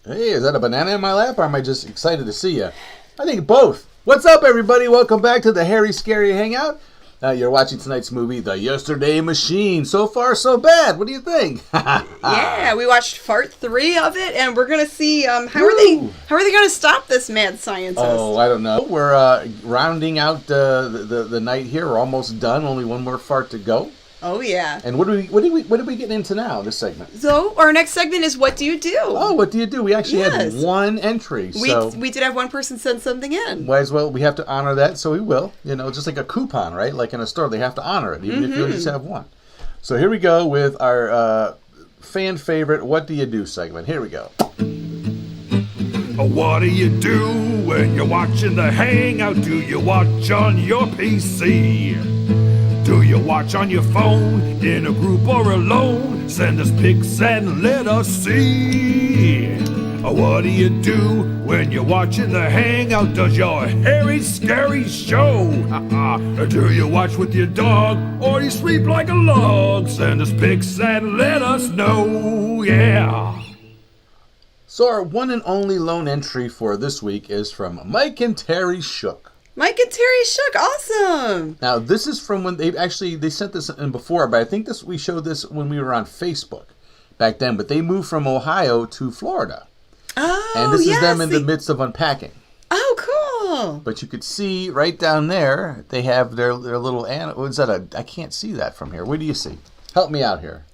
Hey, is that a banana in my lap, or am I just excited to see you? I think both. What's up, everybody? Welcome back to the Hairy Scary Hangout. You're watching tonight's movie, The Yesterday Machine. So far, so bad. What do you think? Yeah, we watched part 3 of it, and we're gonna see how are they gonna stop this mad scientist? Oh, I don't know. We're rounding out the night here. We're almost done. Only one more fart to go. Oh yeah. And what are we getting into now? This segment. So our next segment is what do you do? Oh, what do you do? We actually had one entry. We did have one person send something in. Might as well. We have to honor that, so we will. You know, just like a coupon, right? Like in a store, they have to honor it, even if you just have one. So here we go with our fan favorite "What Do You Do" segment. Here we go. What do you do when you're watching the Hangout? Do you watch on your PC? Do you watch on your phone, in a group or alone? Send us pics and let us see. What do you do when you're watching the Hangout? Does your hairy, scary show? Do you watch with your dog, or you sleep like a log? Send us pics and let us know, yeah. So our one and only lone entry for this week is from Mike and Terry Shook. Mike and Terry Shook, awesome. Now this is from when they sent this in before, but I think we showed this when we were on Facebook back then. But they moved from Ohio to Florida, and this is them in the midst of unpacking. Oh, cool! But you could see right down there they have their little animal. What's that? I can't see that from here. What do you see? Help me out here.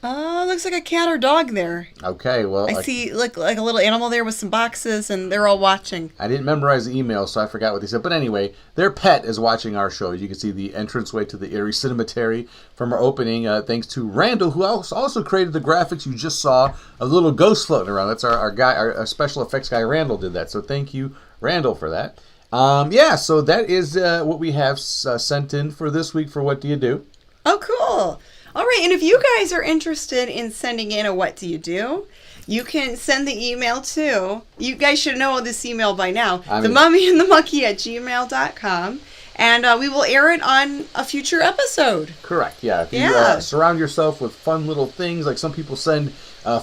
Looks like a cat or dog there. Okay, well... I see like a little animal there with some boxes, and they're all watching. I didn't memorize the email, so I forgot what they said. But anyway, their pet is watching our show. You can see the entranceway to the Erie Cinematary from our opening, thanks to Randall, who also created the graphics you just saw, a little ghost floating around. That's our guy, our special effects guy, Randall, did that. So thank you, Randall, for that. Yeah, so that is what we have sent in for this week for What Do You Do? Oh, cool. All right, and if you guys are interested in sending in a what do you do, you can send the email to, you guys should know this email by now, themummyandthemonkey@gmail.com, and we will air it on a future episode. Correct, yeah. If you surround yourself with fun little things, like some people send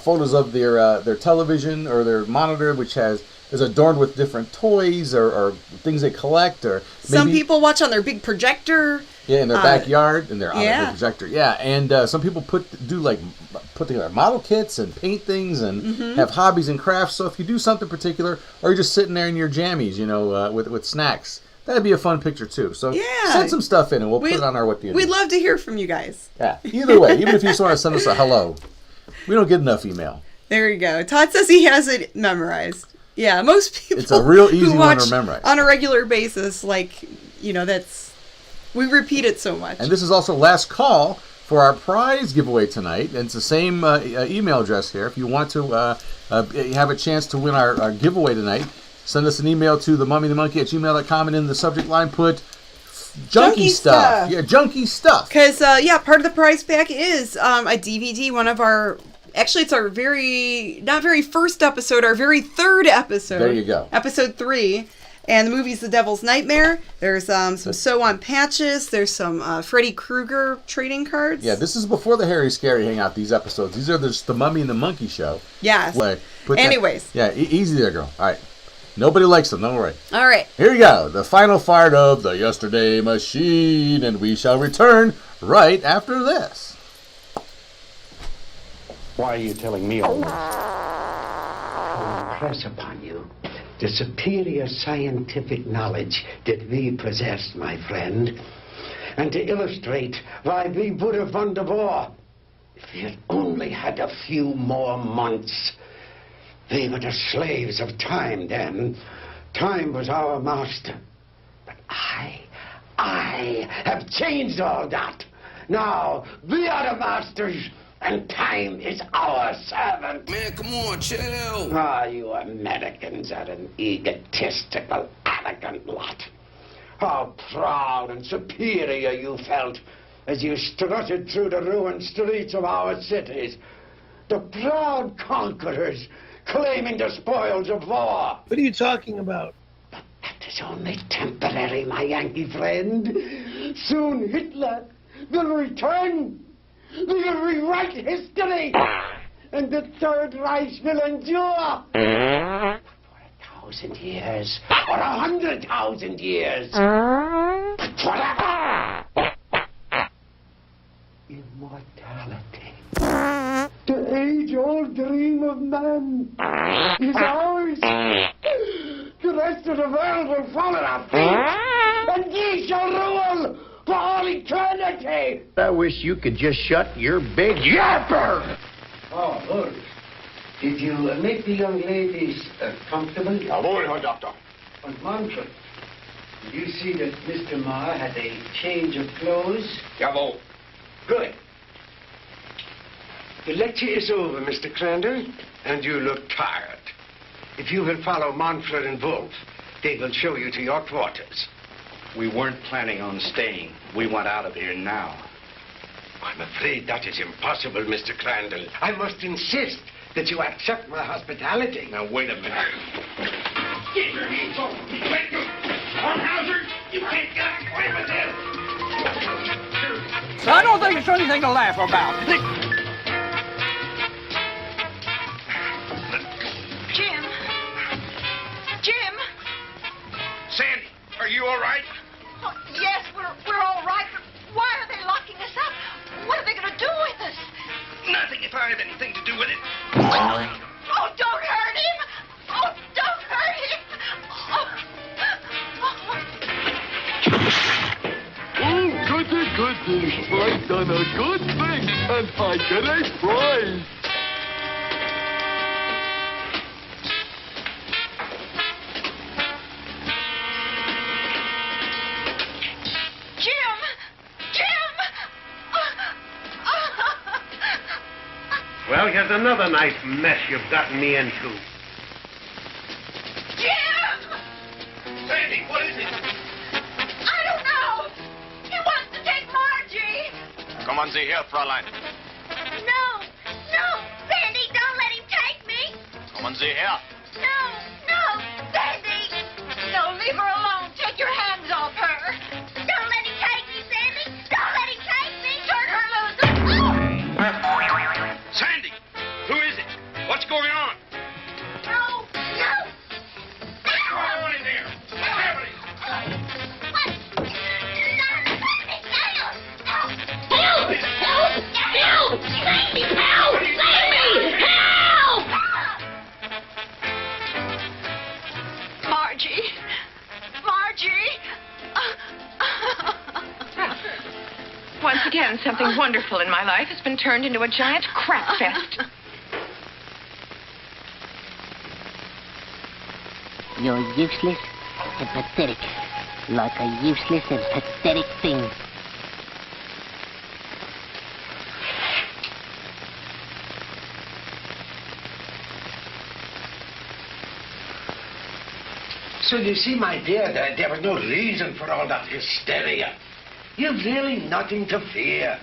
photos of their television or their monitor, which is adorned with different toys or things they collect, or maybe, some people watch on their big projector. Yeah, in their backyard, and they're on their projector. Yeah, and some people put together model kits and paint things and have hobbies and crafts. So if you do something particular, or you're just sitting there in your jammies, you know, with snacks, that'd be a fun picture too. So send some stuff in, and we'll put it on our What Do You Do. We'd love to hear from you guys. Yeah, either way, even if you just want to send us a hello, we don't get enough email. There you go. Todd says he has it memorized. Yeah, most people. It's a real easy one to memorize on a regular basis. Like, you know, we repeat it so much. And this is also last call for our prize giveaway tonight. And it's the same email address here. If you want to have a chance to win our giveaway tonight, send us an email to themummyandthemonkey@gmail.com, and in the subject line put junky stuff. Yeah, junky stuff. Because, part of the prize pack is a DVD, one of our... Actually, it's our not very first episode, our very third episode. There you go. Episode 3. And the movie's The Devil's Nightmare. There's some sew-on patches. There's some Freddy Krueger trading cards. Yeah, this is before the Hairy Scary Hangout, these episodes. These are just the Mummy and the Monkey show. Yes. Anyways. Easy there, girl. All right. Nobody likes them, don't worry. All right. Here we go. The final fart of The Yesterday Machine. And we shall return right after this. Why are you telling me all this? I impress upon you the superior scientific knowledge that we possess, my friend, and to illustrate why we would have won the war if we had only had a few more months. We were the slaves of time then. Time was our master. But I have changed all that. Now we are the masters. and time is our servant. Man, come on, chill. Ah, you Americans are an egotistical, arrogant lot. How proud and superior you felt as you strutted through the ruined streets of our cities. The proud conquerors claiming the spoils of war. What are you talking about? That is only temporary, my Yankee friend. Soon Hitler will return. We'll rewrite history. And the Third Reich will endure. For 1,000 years. Or 100,000 years. But forever. Immortality. The age-old dream of man is ours. The rest of the world will fall at our feet, and ye shall rule for all eternity. I wish you could just shut your big yapper. Oh, good. Did you make the young ladies comfortable? Jawohl, Doctor. And Manfred, did you see that Mr. Marr had a change of clothes? Jawohl. Good. The lecture is over, Mr. Crandall, and you look tired. If you will follow Manfred and Wolf, they will show you to your quarters. We weren't planning on staying. We want out of here now. I'm afraid that is impossible, Mr. Crandall. I must insist that you accept my hospitality. Now, wait a minute. Get your hands off me. Let go. Hornhauser, you can't get away with this. I don't think it's anything to laugh about. Jim? Sandy, are you all right? Oh, yes, we're all right, but why are they locking us up? What are they going to do with us? Nothing if I have anything to do with it. Oh, don't hurt him! Oh, don't hurt him! Oh, goody, goody. I've done a good thing, and I get a prize. Well, here's another nice mess you've gotten me into. Jim! Sandy, what is it? I don't know. He wants to take Margie. Come on, see here, Fräulein. No, Sandy, don't let him take me. Come on, see here. No, Sandy. No, leave her alone. Take your hands off her. Don't let him take me, Sandy. Don't let him take me. Turn her loose. Sandy, who is it? What's going on? No. What's going on in there? What's happening? Help! Save me! Help! Margie. Once again, something wonderful in my life has been turned into a giant crap fest. You're useless and pathetic. Like a useless and pathetic thing. So you see, my dear, there was no reason for all that hysteria. You've really nothing to fear.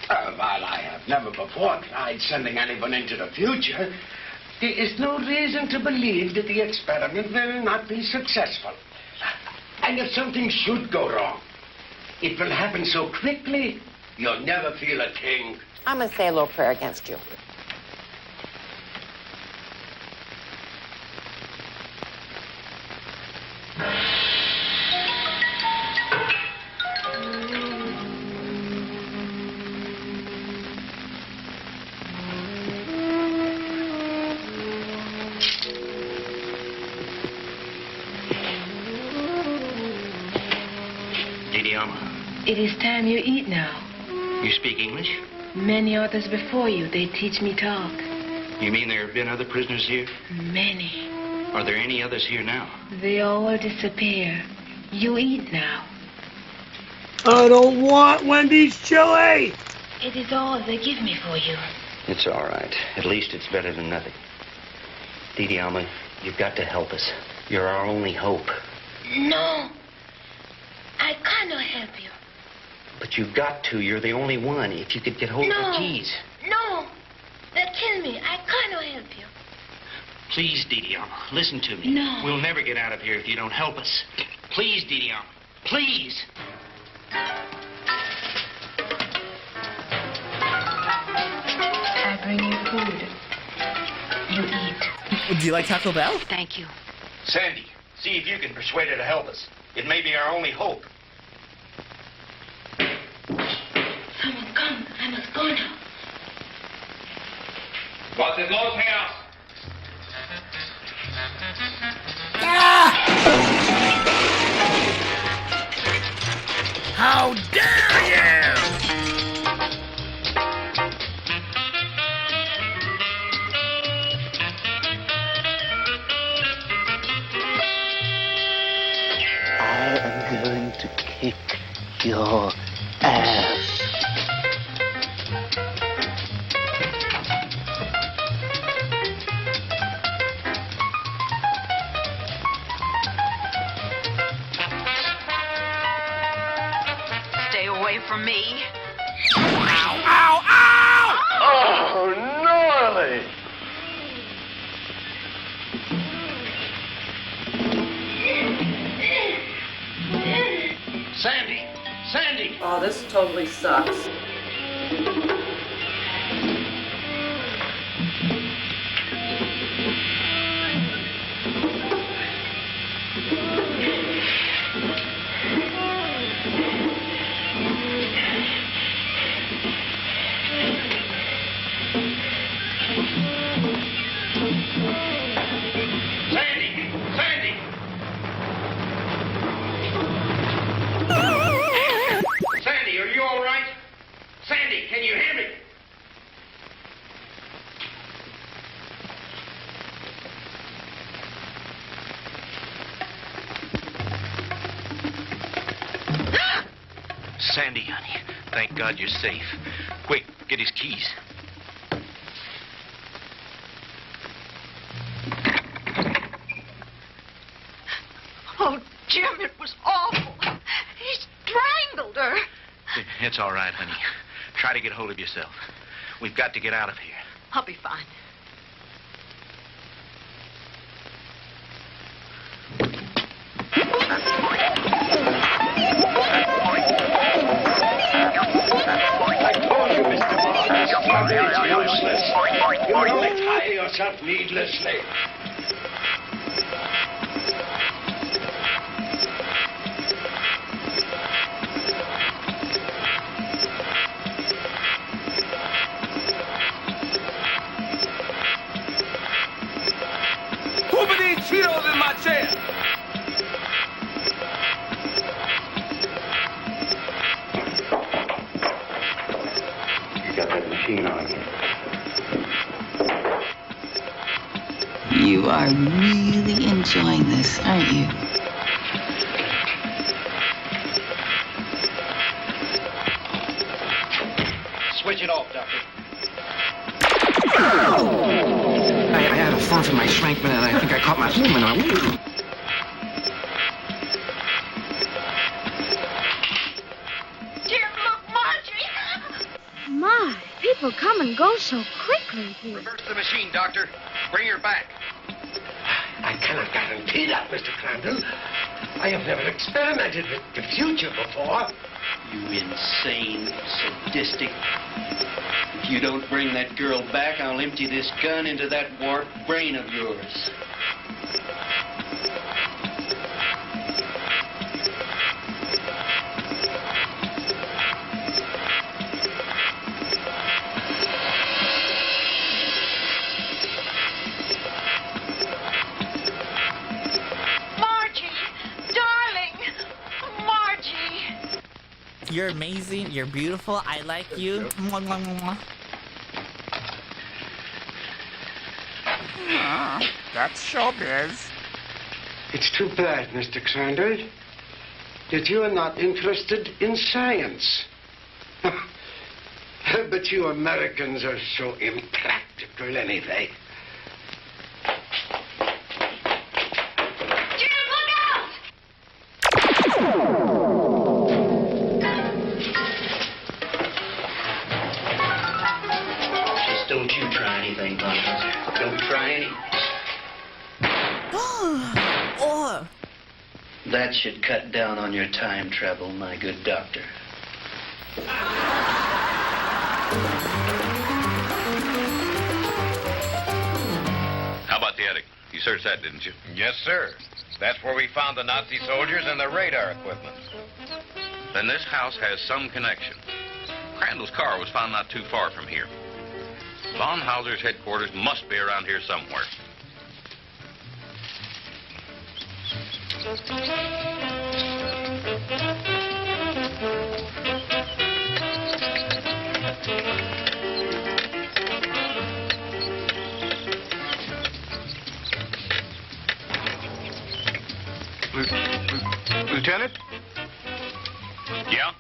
While I have never before tried sending anyone into the future, there is no reason to believe that the experiment will not be successful. And if something should go wrong, it will happen so quickly, you'll never feel a thing. I'm going to say a little prayer against you. It is time you eat now. You speak English? Many others before you, they teach me talk. You mean there have been other prisoners here? Many. Are there any others here now? They all will disappear. You eat now. I don't want Wendy's chili! It is all they give me for you. It's all right. At least it's better than nothing. Didi Alma, you've got to help us. You're our only hope. No. I cannot help you. But you've got to. You're the only one. If you could get hold of the keys. No. They'll kill me. I cannot help you. Please, Didi Alma, listen to me. No. We'll never get out of here if you don't help us. Please, Didi Alma. Please. I bring you food. You eat. Do you like Taco Bell? Thank you. Sandy, see if you can persuade her to help us. It may be our only hope. Someone come. I must go now. What's at Lowe's house? How dare you! I am going to kick your ass. Stay away from me. Ow, ow, ow! Oh, gnarly! Sandy! Sandy! Oh, this totally sucks. Sandy! Sandy! Sandy, are you all right? Sandy, can you hear me? Sandy, honey, thank God you're safe. Quick, get his keys. Oh, Jim, it was awful. He strangled her. It's all right, honey. Try to get hold of yourself. We've got to get out of here. I'll be fine. I told you, Mr. Marks, it's useless. You only tire yourself needlessly. Who put these Cheetos in my chair? You got that machine on again. You are really enjoying this, aren't you? Switch it off, Doctor. I had a fall from my schrankman and I think I caught my human on. Jim, look, Marjorie. My, people come and go so quickly here. Reverse the machine, Doctor. Bring her back. I cannot guarantee that, Mr. Crandall. I have never experimented with the future before. You insane, sadistic. If you don't bring that girl back, I'll empty this gun into that warped brain of yours. You're amazing. You're beautiful. I like you. Mwah, mwah, mwah. That's showbiz. It's too bad, Mr. Crandall, that you are not interested in science. but you Americans are so impractical anyway. Jim, look out! Just don't you try anything, Bunny. Don't try any. Oh. That should cut down on your time travel, my good doctor. How about the attic? You searched that, didn't you? Yes, sir. That's where we found the Nazi soldiers and the radar equipment. Then this house has some connection. Crandall's car was found not too far from here. Von Hauser's headquarters must be around here somewhere. Lieutenant? Yeah?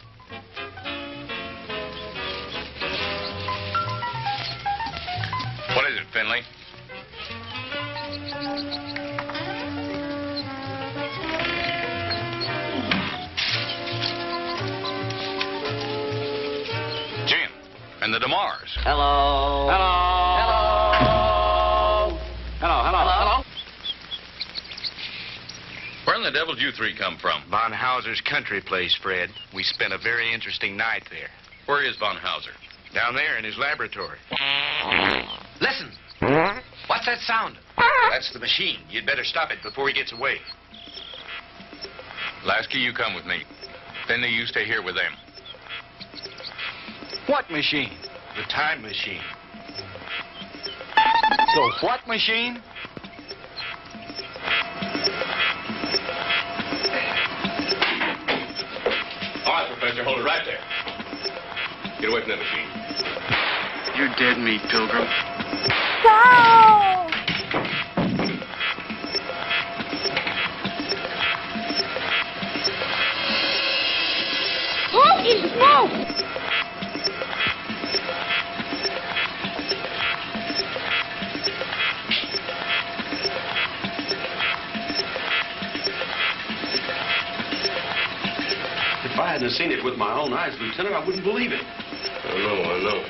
What is it, Finley? Jim and the DeMars. Hello. Hello. Hello. Hello. Where in the devil did you three come from? Von Hauser's country place, Fred. We spent a very interesting night there. Where is Von Hauser? Down there in his laboratory. Listen. What's that sound? That's the machine. You'd better stop it before he gets away. Lasky, you come with me. Finley, you stay here with them. What machine? The time machine. The what machine? All right, Professor, hold it right there. Get away from that machine. You're dead meat, Pilgrim. Holy smoke! If I hadn't seen it with my own eyes, Lieutenant, I wouldn't believe it. I know.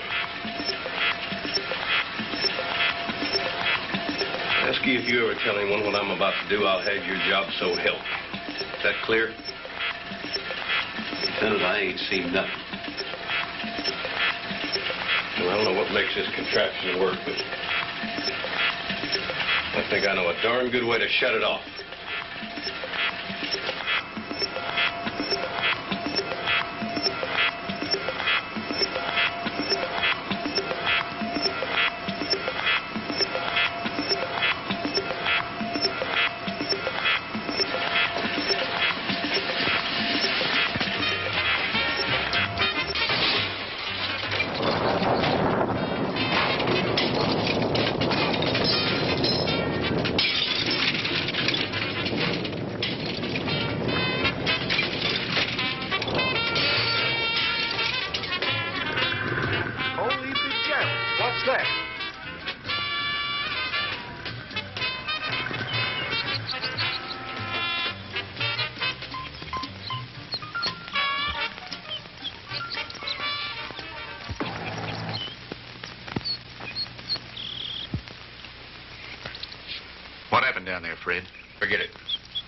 Lasky, if you ever tell anyone what I'm about to do, I'll have your job so help. Is that clear? Lieutenant, I ain't seen nothing. Well, I don't know what makes this contraption work, but I think I know a darn good way to shut it off. What happened down there, Fred? Forget it.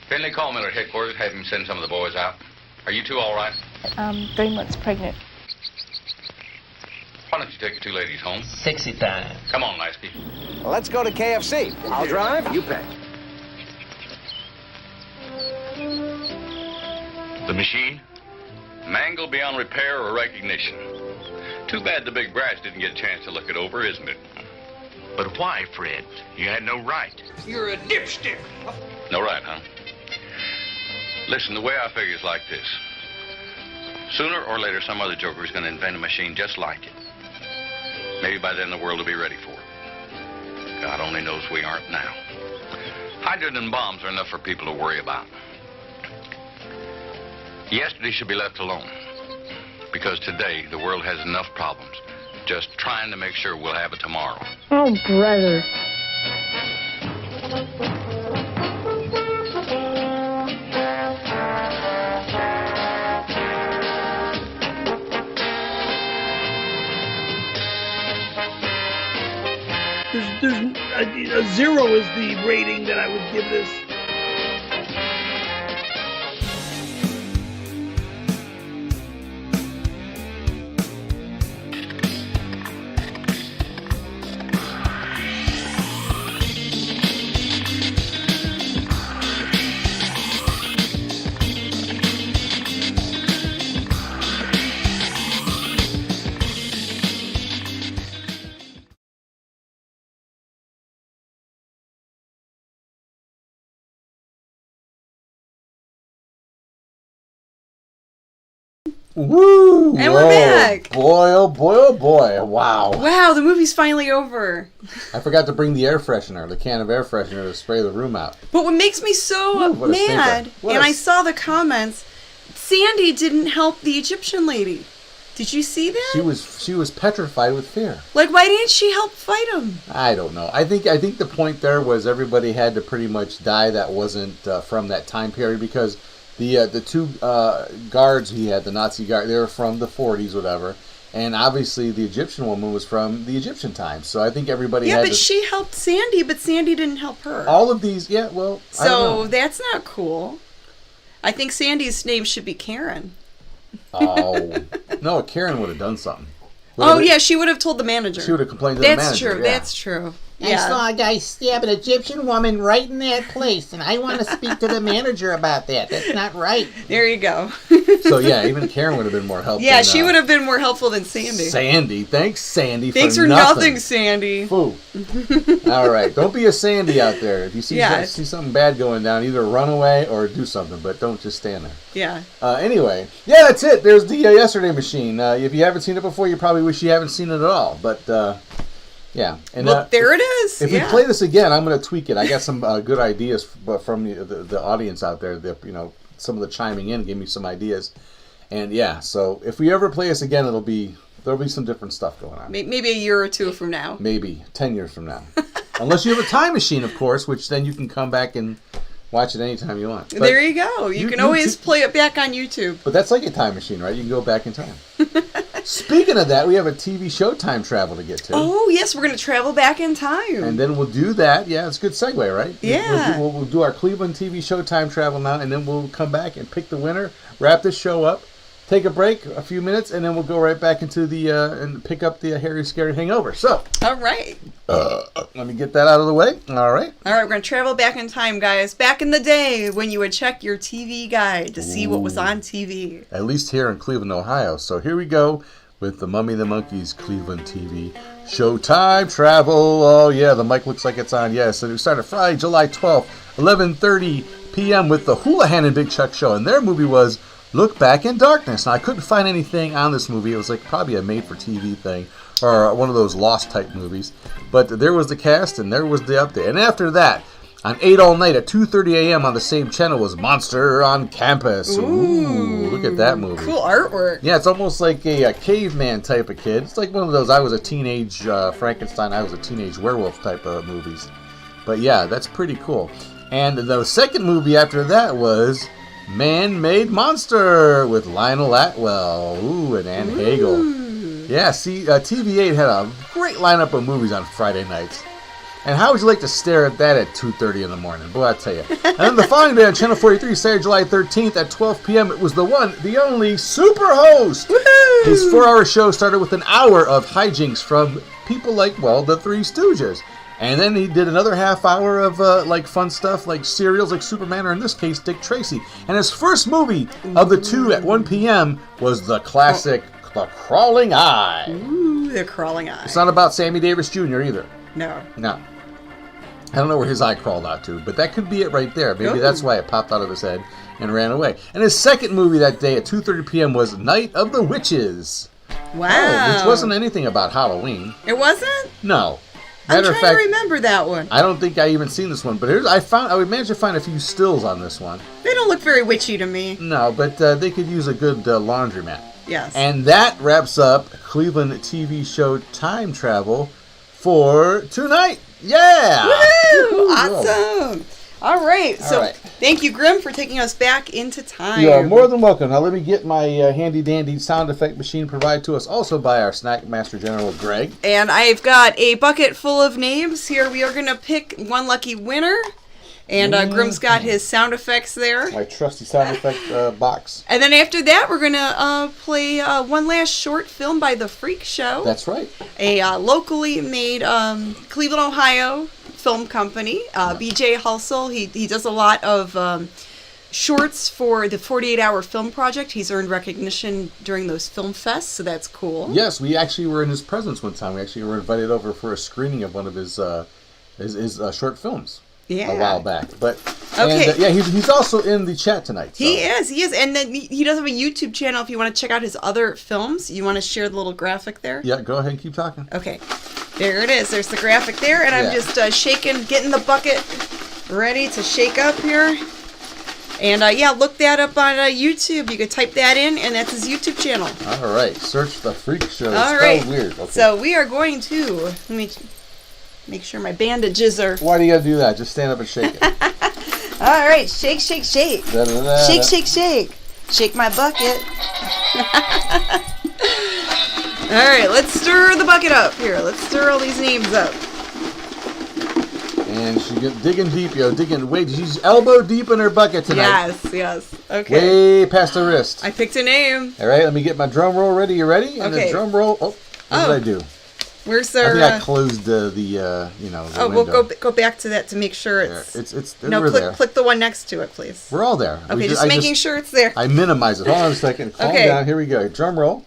Finley, call Miller at headquarters, have him send some of the boys out. Are you two all right? 3 months pregnant. Why don't you take the two ladies home? Sexy time. Come on, Lasky. Well, let's go to KFC. I'll drive, you pay. The machine? Mangled beyond repair or recognition. Too bad the big brass didn't get a chance to look it over, isn't it? But why, Fred? You had no right. You're a dipstick. No right, huh? Listen, the way I figure is like this. Sooner or later, some other joker is going to invent a machine just like it. Maybe by then the world will be ready for it. God only knows we aren't now. Hydrogen and bombs are enough for people to worry about. Yesterday should be left alone. Because today, the world has enough problems Just trying to make sure we'll have it tomorrow. Oh, brother. A 0 is the rating that I would give this. Woo! And we're back. Boy, oh boy, oh boy. Wow. Wow, the movie's finally over. I forgot to bring the air freshener, the can of air freshener to spray the room out. But what makes me so mad, and I saw the comments, Sandy didn't help the Egyptian lady. Did you see that? She was petrified with fear. Like, why didn't she help fight him? I don't know. I think the point there was everybody had to pretty much die that wasn't from that time period, because the two guards he had, the Nazi guard, they were from the 40s, whatever. And obviously the Egyptian woman was from the Egyptian times. So I think everybody had but she helped Sandy, but Sandy didn't help her. All of these, yeah, well, I don't know. That's not cool. I think Sandy's name should be Karen. Oh. No, Karen would have done something. Yeah, she would have told the manager. She would have complained to the manager. That's true, yeah. That's true. I saw a guy stab an Egyptian woman right in that place, and I want to speak to the manager about that. That's not right. There you go. So, yeah, even Karen would have been more helpful. Yeah, she would have been more helpful than Sandy. Sandy. Thanks, Sandy, Thanks for nothing, Sandy. Foo. All right. Don't be a Sandy out there. If you see something bad going down, either run away or do something, but don't just stand there. Yeah. Anyway, yeah, that's it. There's the Yesterday Machine. If you haven't seen it before, you probably wish you haven't seen it at all. But, yeah. And, there it is. If we play this again, I'm going to tweak it. I got some good ideas from the audience out there. That, some of the chiming in gave me some ideas. And, yeah, so if we ever play this again, there'll be some different stuff going on. Maybe a year or two from now. Maybe 10 years from now. Unless you have a time machine, of course, which then you can come back and watch it anytime you want. But there you go. You can always play it back on YouTube. But that's like a time machine, right? You can go back in time. Speaking of that, we have a TV show time travel to get to. Oh, yes. We're going to travel back in time. And then we'll do that. Yeah, it's a good segue, right? Yeah. We'll do our Cleveland TV show time travel now, and then we'll come back and pick the winner, wrap this show up, take a break, a few minutes, and then we'll go right back into the and pick up the Harry Scary Hangover. So. All right. Let me get that out of the way. All right. All right, we're going to travel back in time, guys. Back in the day when you would check your TV guide to see what was on TV. At least here in Cleveland, Ohio. So here we go with the Mummy and the Monkeys Cleveland TV Showtime Travel. Oh, yeah, the mic looks like it's on. Yes, and it started Friday, July 12th, 11:30 p.m. with the Houlihan and Big Chuck Show. And their movie was Look Back in Darkness. Now, I couldn't find anything on this movie. It was like probably a made-for-TV thing or one of those Lost-type movies. But there was the cast, and there was the update. And after that, on 8 all night at 2:30 a.m. on the same channel was Monster on Campus. Ooh, look at that movie. Cool artwork. Yeah, it's almost like a caveman type of kid. It's like one of those I was a teenage Frankenstein, I was a teenage werewolf type of movies. But yeah, that's pretty cool. And the second movie after that was Man-Made Monster with Lionel Atwell. Ooh, and Anne Hagel. Yeah, see, TV8 had a great lineup of movies on Friday nights. And how would you like to stare at that at 2:30 in the morning? Boy, I tell you. And then the following day on Channel 43, Saturday, July 13th at 12 p.m., it was the one, the only Superhost. Woohoo! His 4-hour show started with an hour of hijinks from people like, well, the Three Stooges. And then he did another half hour of like fun stuff like serials like Superman, or in this case, Dick Tracy. And his first movie of the two at 1 p.m. was the classic The Crawling Eye. Ooh, The Crawling Eye. It's not about Sammy Davis Jr. either. No. I don't know where his eye crawled out to, but that could be it right there. Maybe that's why it popped out of his head and ran away. And his second movie that day at 2:30 p.m. was Night of the Witches. Wow. Oh, which wasn't anything about Halloween. It wasn't? No. I'm trying to remember that one. I don't think I even seen this one, but I would manage to find a few stills on this one. They don't look very witchy to me. No, but they could use a good laundromat. Yes. And that wraps up Cleveland TV show Time Travel for tonight. Yeah! Woohoo! Awesome. All right. So right. Thank you, Grim, for taking us back into time. You are more than welcome. Now let me get my handy-dandy sound effect machine provided to us also by our Snack Master General, Greg. And I've got a bucket full of names. Here we are going to pick one lucky winner. And Grim's got his sound effects there. My trusty sound effect box. And then after that, we're going to play one last short film by The Freak Show. That's right. A locally made Cleveland, Ohio film company. BJ Hulsell, he does a lot of shorts for the 48-Hour Film Project. He's earned recognition during those film fests, so that's cool. Yes, we actually were in his presence one time. We actually were invited over for a screening of one of his short films. Yeah. A while back, but okay. And, he's also in the chat tonight. So. He is, and then he does have a YouTube channel. If you want to check out his other films, you want to share the little graphic there. Yeah, go ahead and keep talking. Okay, there it is. There's the graphic there, and I'm just shaking, getting the bucket ready to shake up here. And look that up on YouTube. You can type that in, and that's his YouTube channel. All right, search The Freak Show. All right, weird. Okay. So we are going to let me make sure my bandages are. Why do you gotta do that? Just stand up and shake it. All right, shake, shake, shake. Da-da-da-da. Shake, shake, shake. Shake my bucket. All right, let's stir the bucket up here. Let's stir all these names up. And she get digging deep, digging. Wait, she's elbow deep in her bucket tonight. Yes. Okay. Way past the wrist. I picked a name. All right, let me get my drum roll ready. You ready? And okay. the drum roll. Oh, what did I do? Where's our? I think I closed the window. We'll go back to that to make sure it's. No, we're there. Click the one next to it, please. We're all there. Okay, just making sure it's there. I minimize it. Hold on a second. Calm down. Here we go. Drum roll.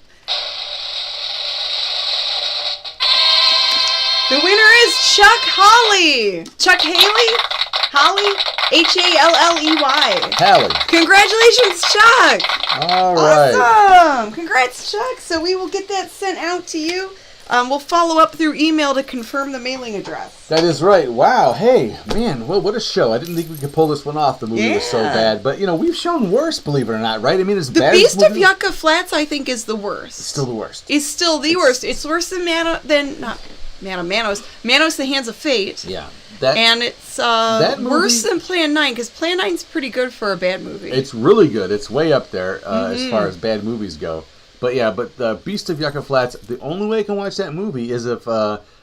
The winner is Chuck Hawley. Chuck Haley? Holly? Halley. Hallie. Congratulations, Chuck. All right. Awesome. Congrats, Chuck. So we will get that sent out to you. We'll follow up through email to confirm the mailing address. That is right. Wow. Hey, man, well, what a show. I didn't think we could pull this one off. The movie was so bad. But, we've shown worse, believe it or not, right? I mean, it's bad. The Beast of Yucca Flats, I think, is the worst. It's still the worst. It's still the worst. It's worse than Manos, the Hands of Fate. Yeah. And it's worse than Plan 9, because Plan 9's pretty good for a bad movie. It's really good. It's way up there as far as bad movies go. But the Beast of Yucca Flats, the only way I can watch that movie is if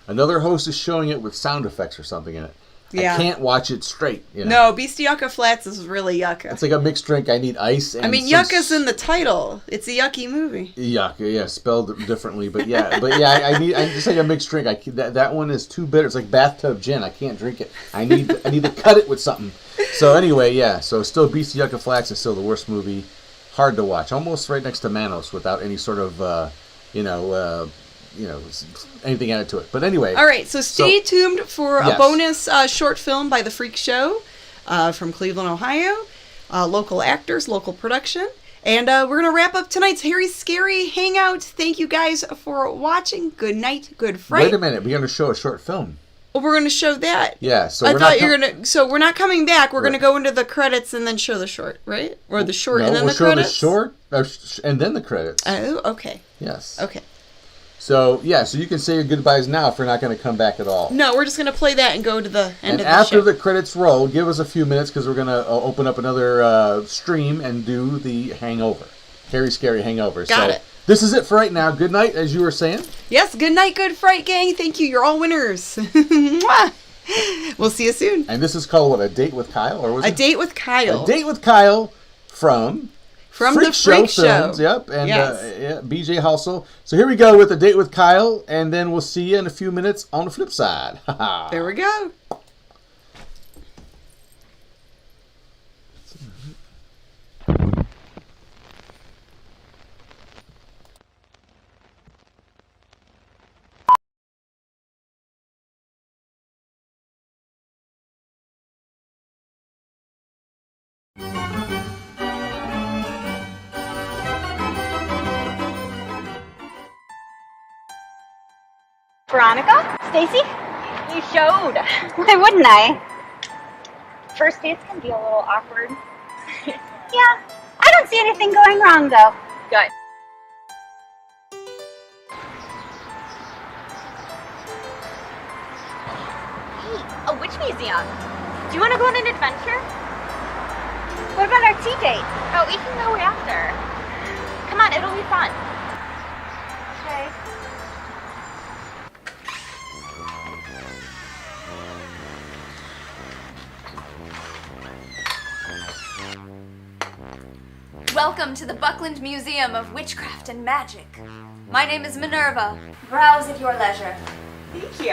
another host is showing it with sound effects or something in it. Yeah. I can't watch it straight. No, Beast of Yucca Flats is really yucca. It's like a mixed drink. I need ice. And yucca's in the title. It's a yucky movie. Yucca, yeah, spelled differently, but I need just like a mixed drink. That one is too bitter. It's like bathtub gin. I can't drink it. I need to cut it with something. So anyway, so still Beast of Yucca Flats is still the worst movie. Hard to watch. Almost right next to Manos without any sort of anything added to it. But anyway. All right, so stay tuned for a bonus short film by The Freak Show from Cleveland, Ohio. Local actors, local production. And we're going to wrap up tonight's Harry Scary Hangout. Thank you guys for watching. Good night, good fright. Wait a minute. We're going to show a short film. Well, we're going to show that. Yeah, so So we're not coming back. We're going to go into the credits and then show the short, right? Or the short and then the credits? No, we'll show the short and then the credits. Oh, okay. Yes. Okay. So you can say your goodbyes now if we're not going to come back at all. No, we're just going to play that and go to the end of the show. And after the credits roll, give us a few minutes because we're going to open up another stream and do the Hangover. Harry Scary Hangover. Got it. This is it for right now. Good night, as you were saying. Yes, good night, good fright, gang. Thank you. You're all winners. We'll see you soon. And this is called, what, A Date with Kyle? Or was it? A Date with Kyle. A Date with Kyle from the Freak Show. Films. Yep. And BJ Hulsell. So here we go with A Date with Kyle. And then we'll see you in a few minutes on the flip side. There we go. Veronica? Stacy? You showed. Why wouldn't I? First dates can be a little awkward. Yeah, I don't see anything going wrong though. Good. Which museum? Do you want to go on an adventure? What about our tea date? Oh, we can go after. Come on, it'll be fun. Okay. Welcome to the Buckland Museum of Witchcraft and Magic. My name is Minerva. Browse at your leisure. Thank you.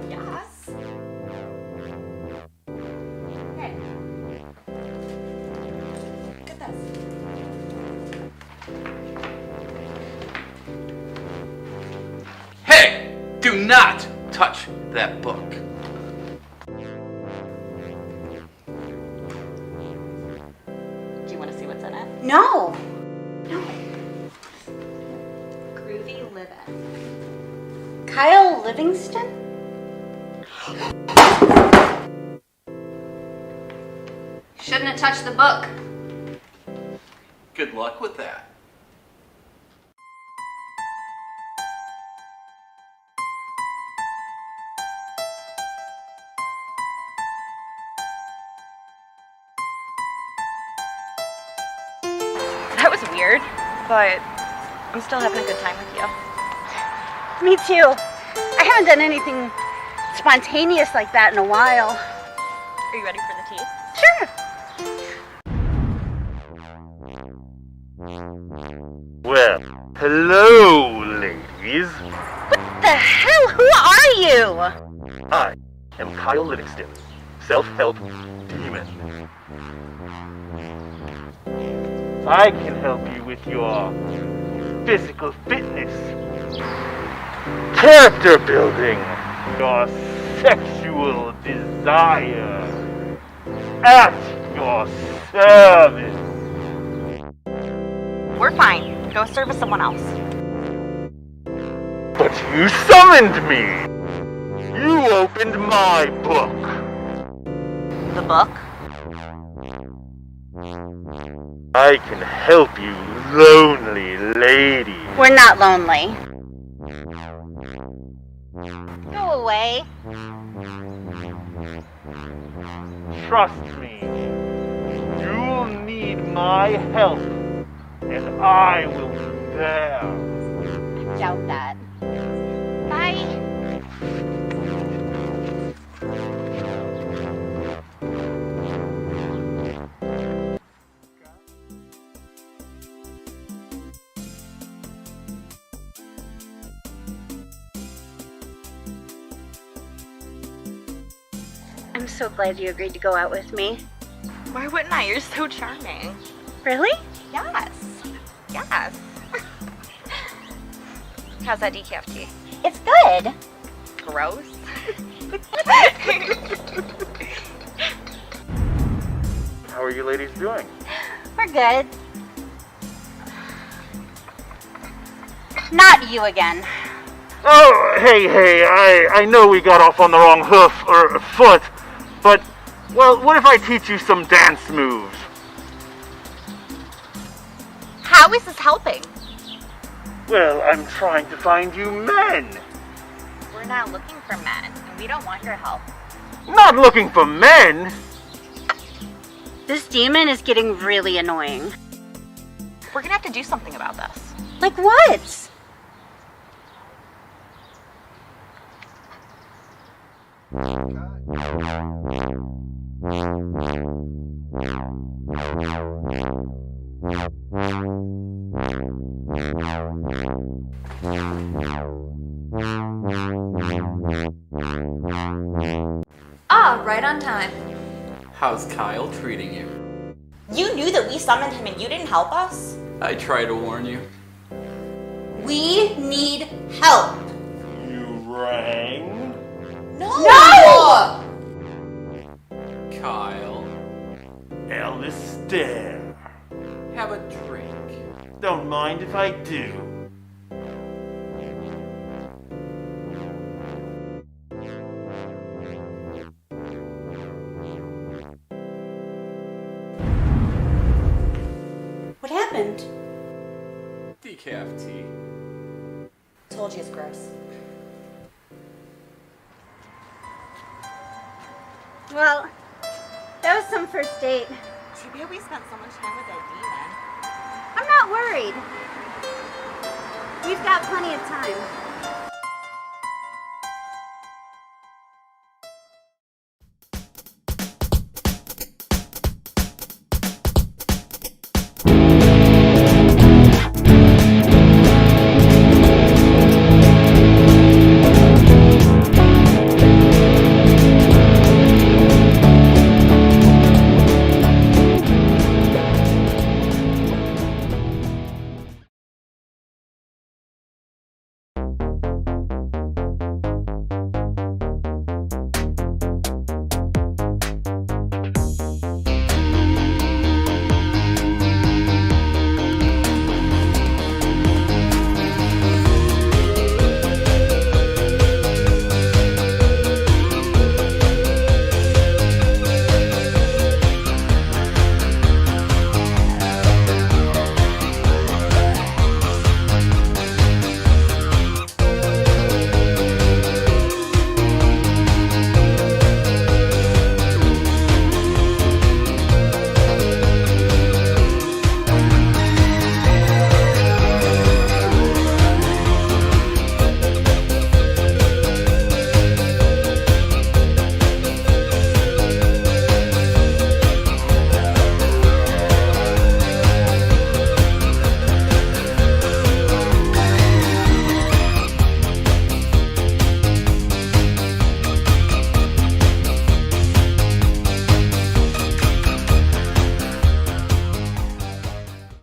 Yes. Okay. Look at this. Hey! Do not touch that book. Do you want to see what's in it? No. No. Groovy Livin'. Kyle Livingston? Shouldn't have touched the book. Good luck with that. That was weird, but I'm still having a good time with you. Me too. I haven't done anything spontaneous like that in a while. Are you ready for the tea? Sure. Well, hello, ladies. What the hell? Who are you? I am Kyle Livingston, self-help demon. I can help you with your physical fitness, character building, your sexual desire, at your service. We're fine. Go service someone else. But you summoned me! You opened my book. The book? I can help you, lonely lady. We're not lonely. Go away. Trust me. You'll need my help, and I will be there. I doubt that. Bye. I'm so glad you agreed to go out with me. Why wouldn't I? You're so charming. Really? Yes. Yes. How's that decaf tea? It's good. Gross. How are you ladies doing? We're good. Not you again. Oh, hey, I know we got off on the wrong hoof, or foot, but, well, what if I teach you some dance moves? How is this helping? Well, I'm trying to find you men. We're not looking for men, and we don't want your help. Not looking for men. This demon is getting really annoying. We're gonna have to do something about this. Like what? Ah, right on time. How's Kyle treating you? You knew that we summoned him and you didn't help us? I try to warn you. We need help. You rang? No! Kyle, Alistair. have a drink. Don't mind if I do. decaf tea. Told you it's gross. Well, that was some first date. Too bad we spent so much time with that demon. I'm not worried. We've got plenty of time.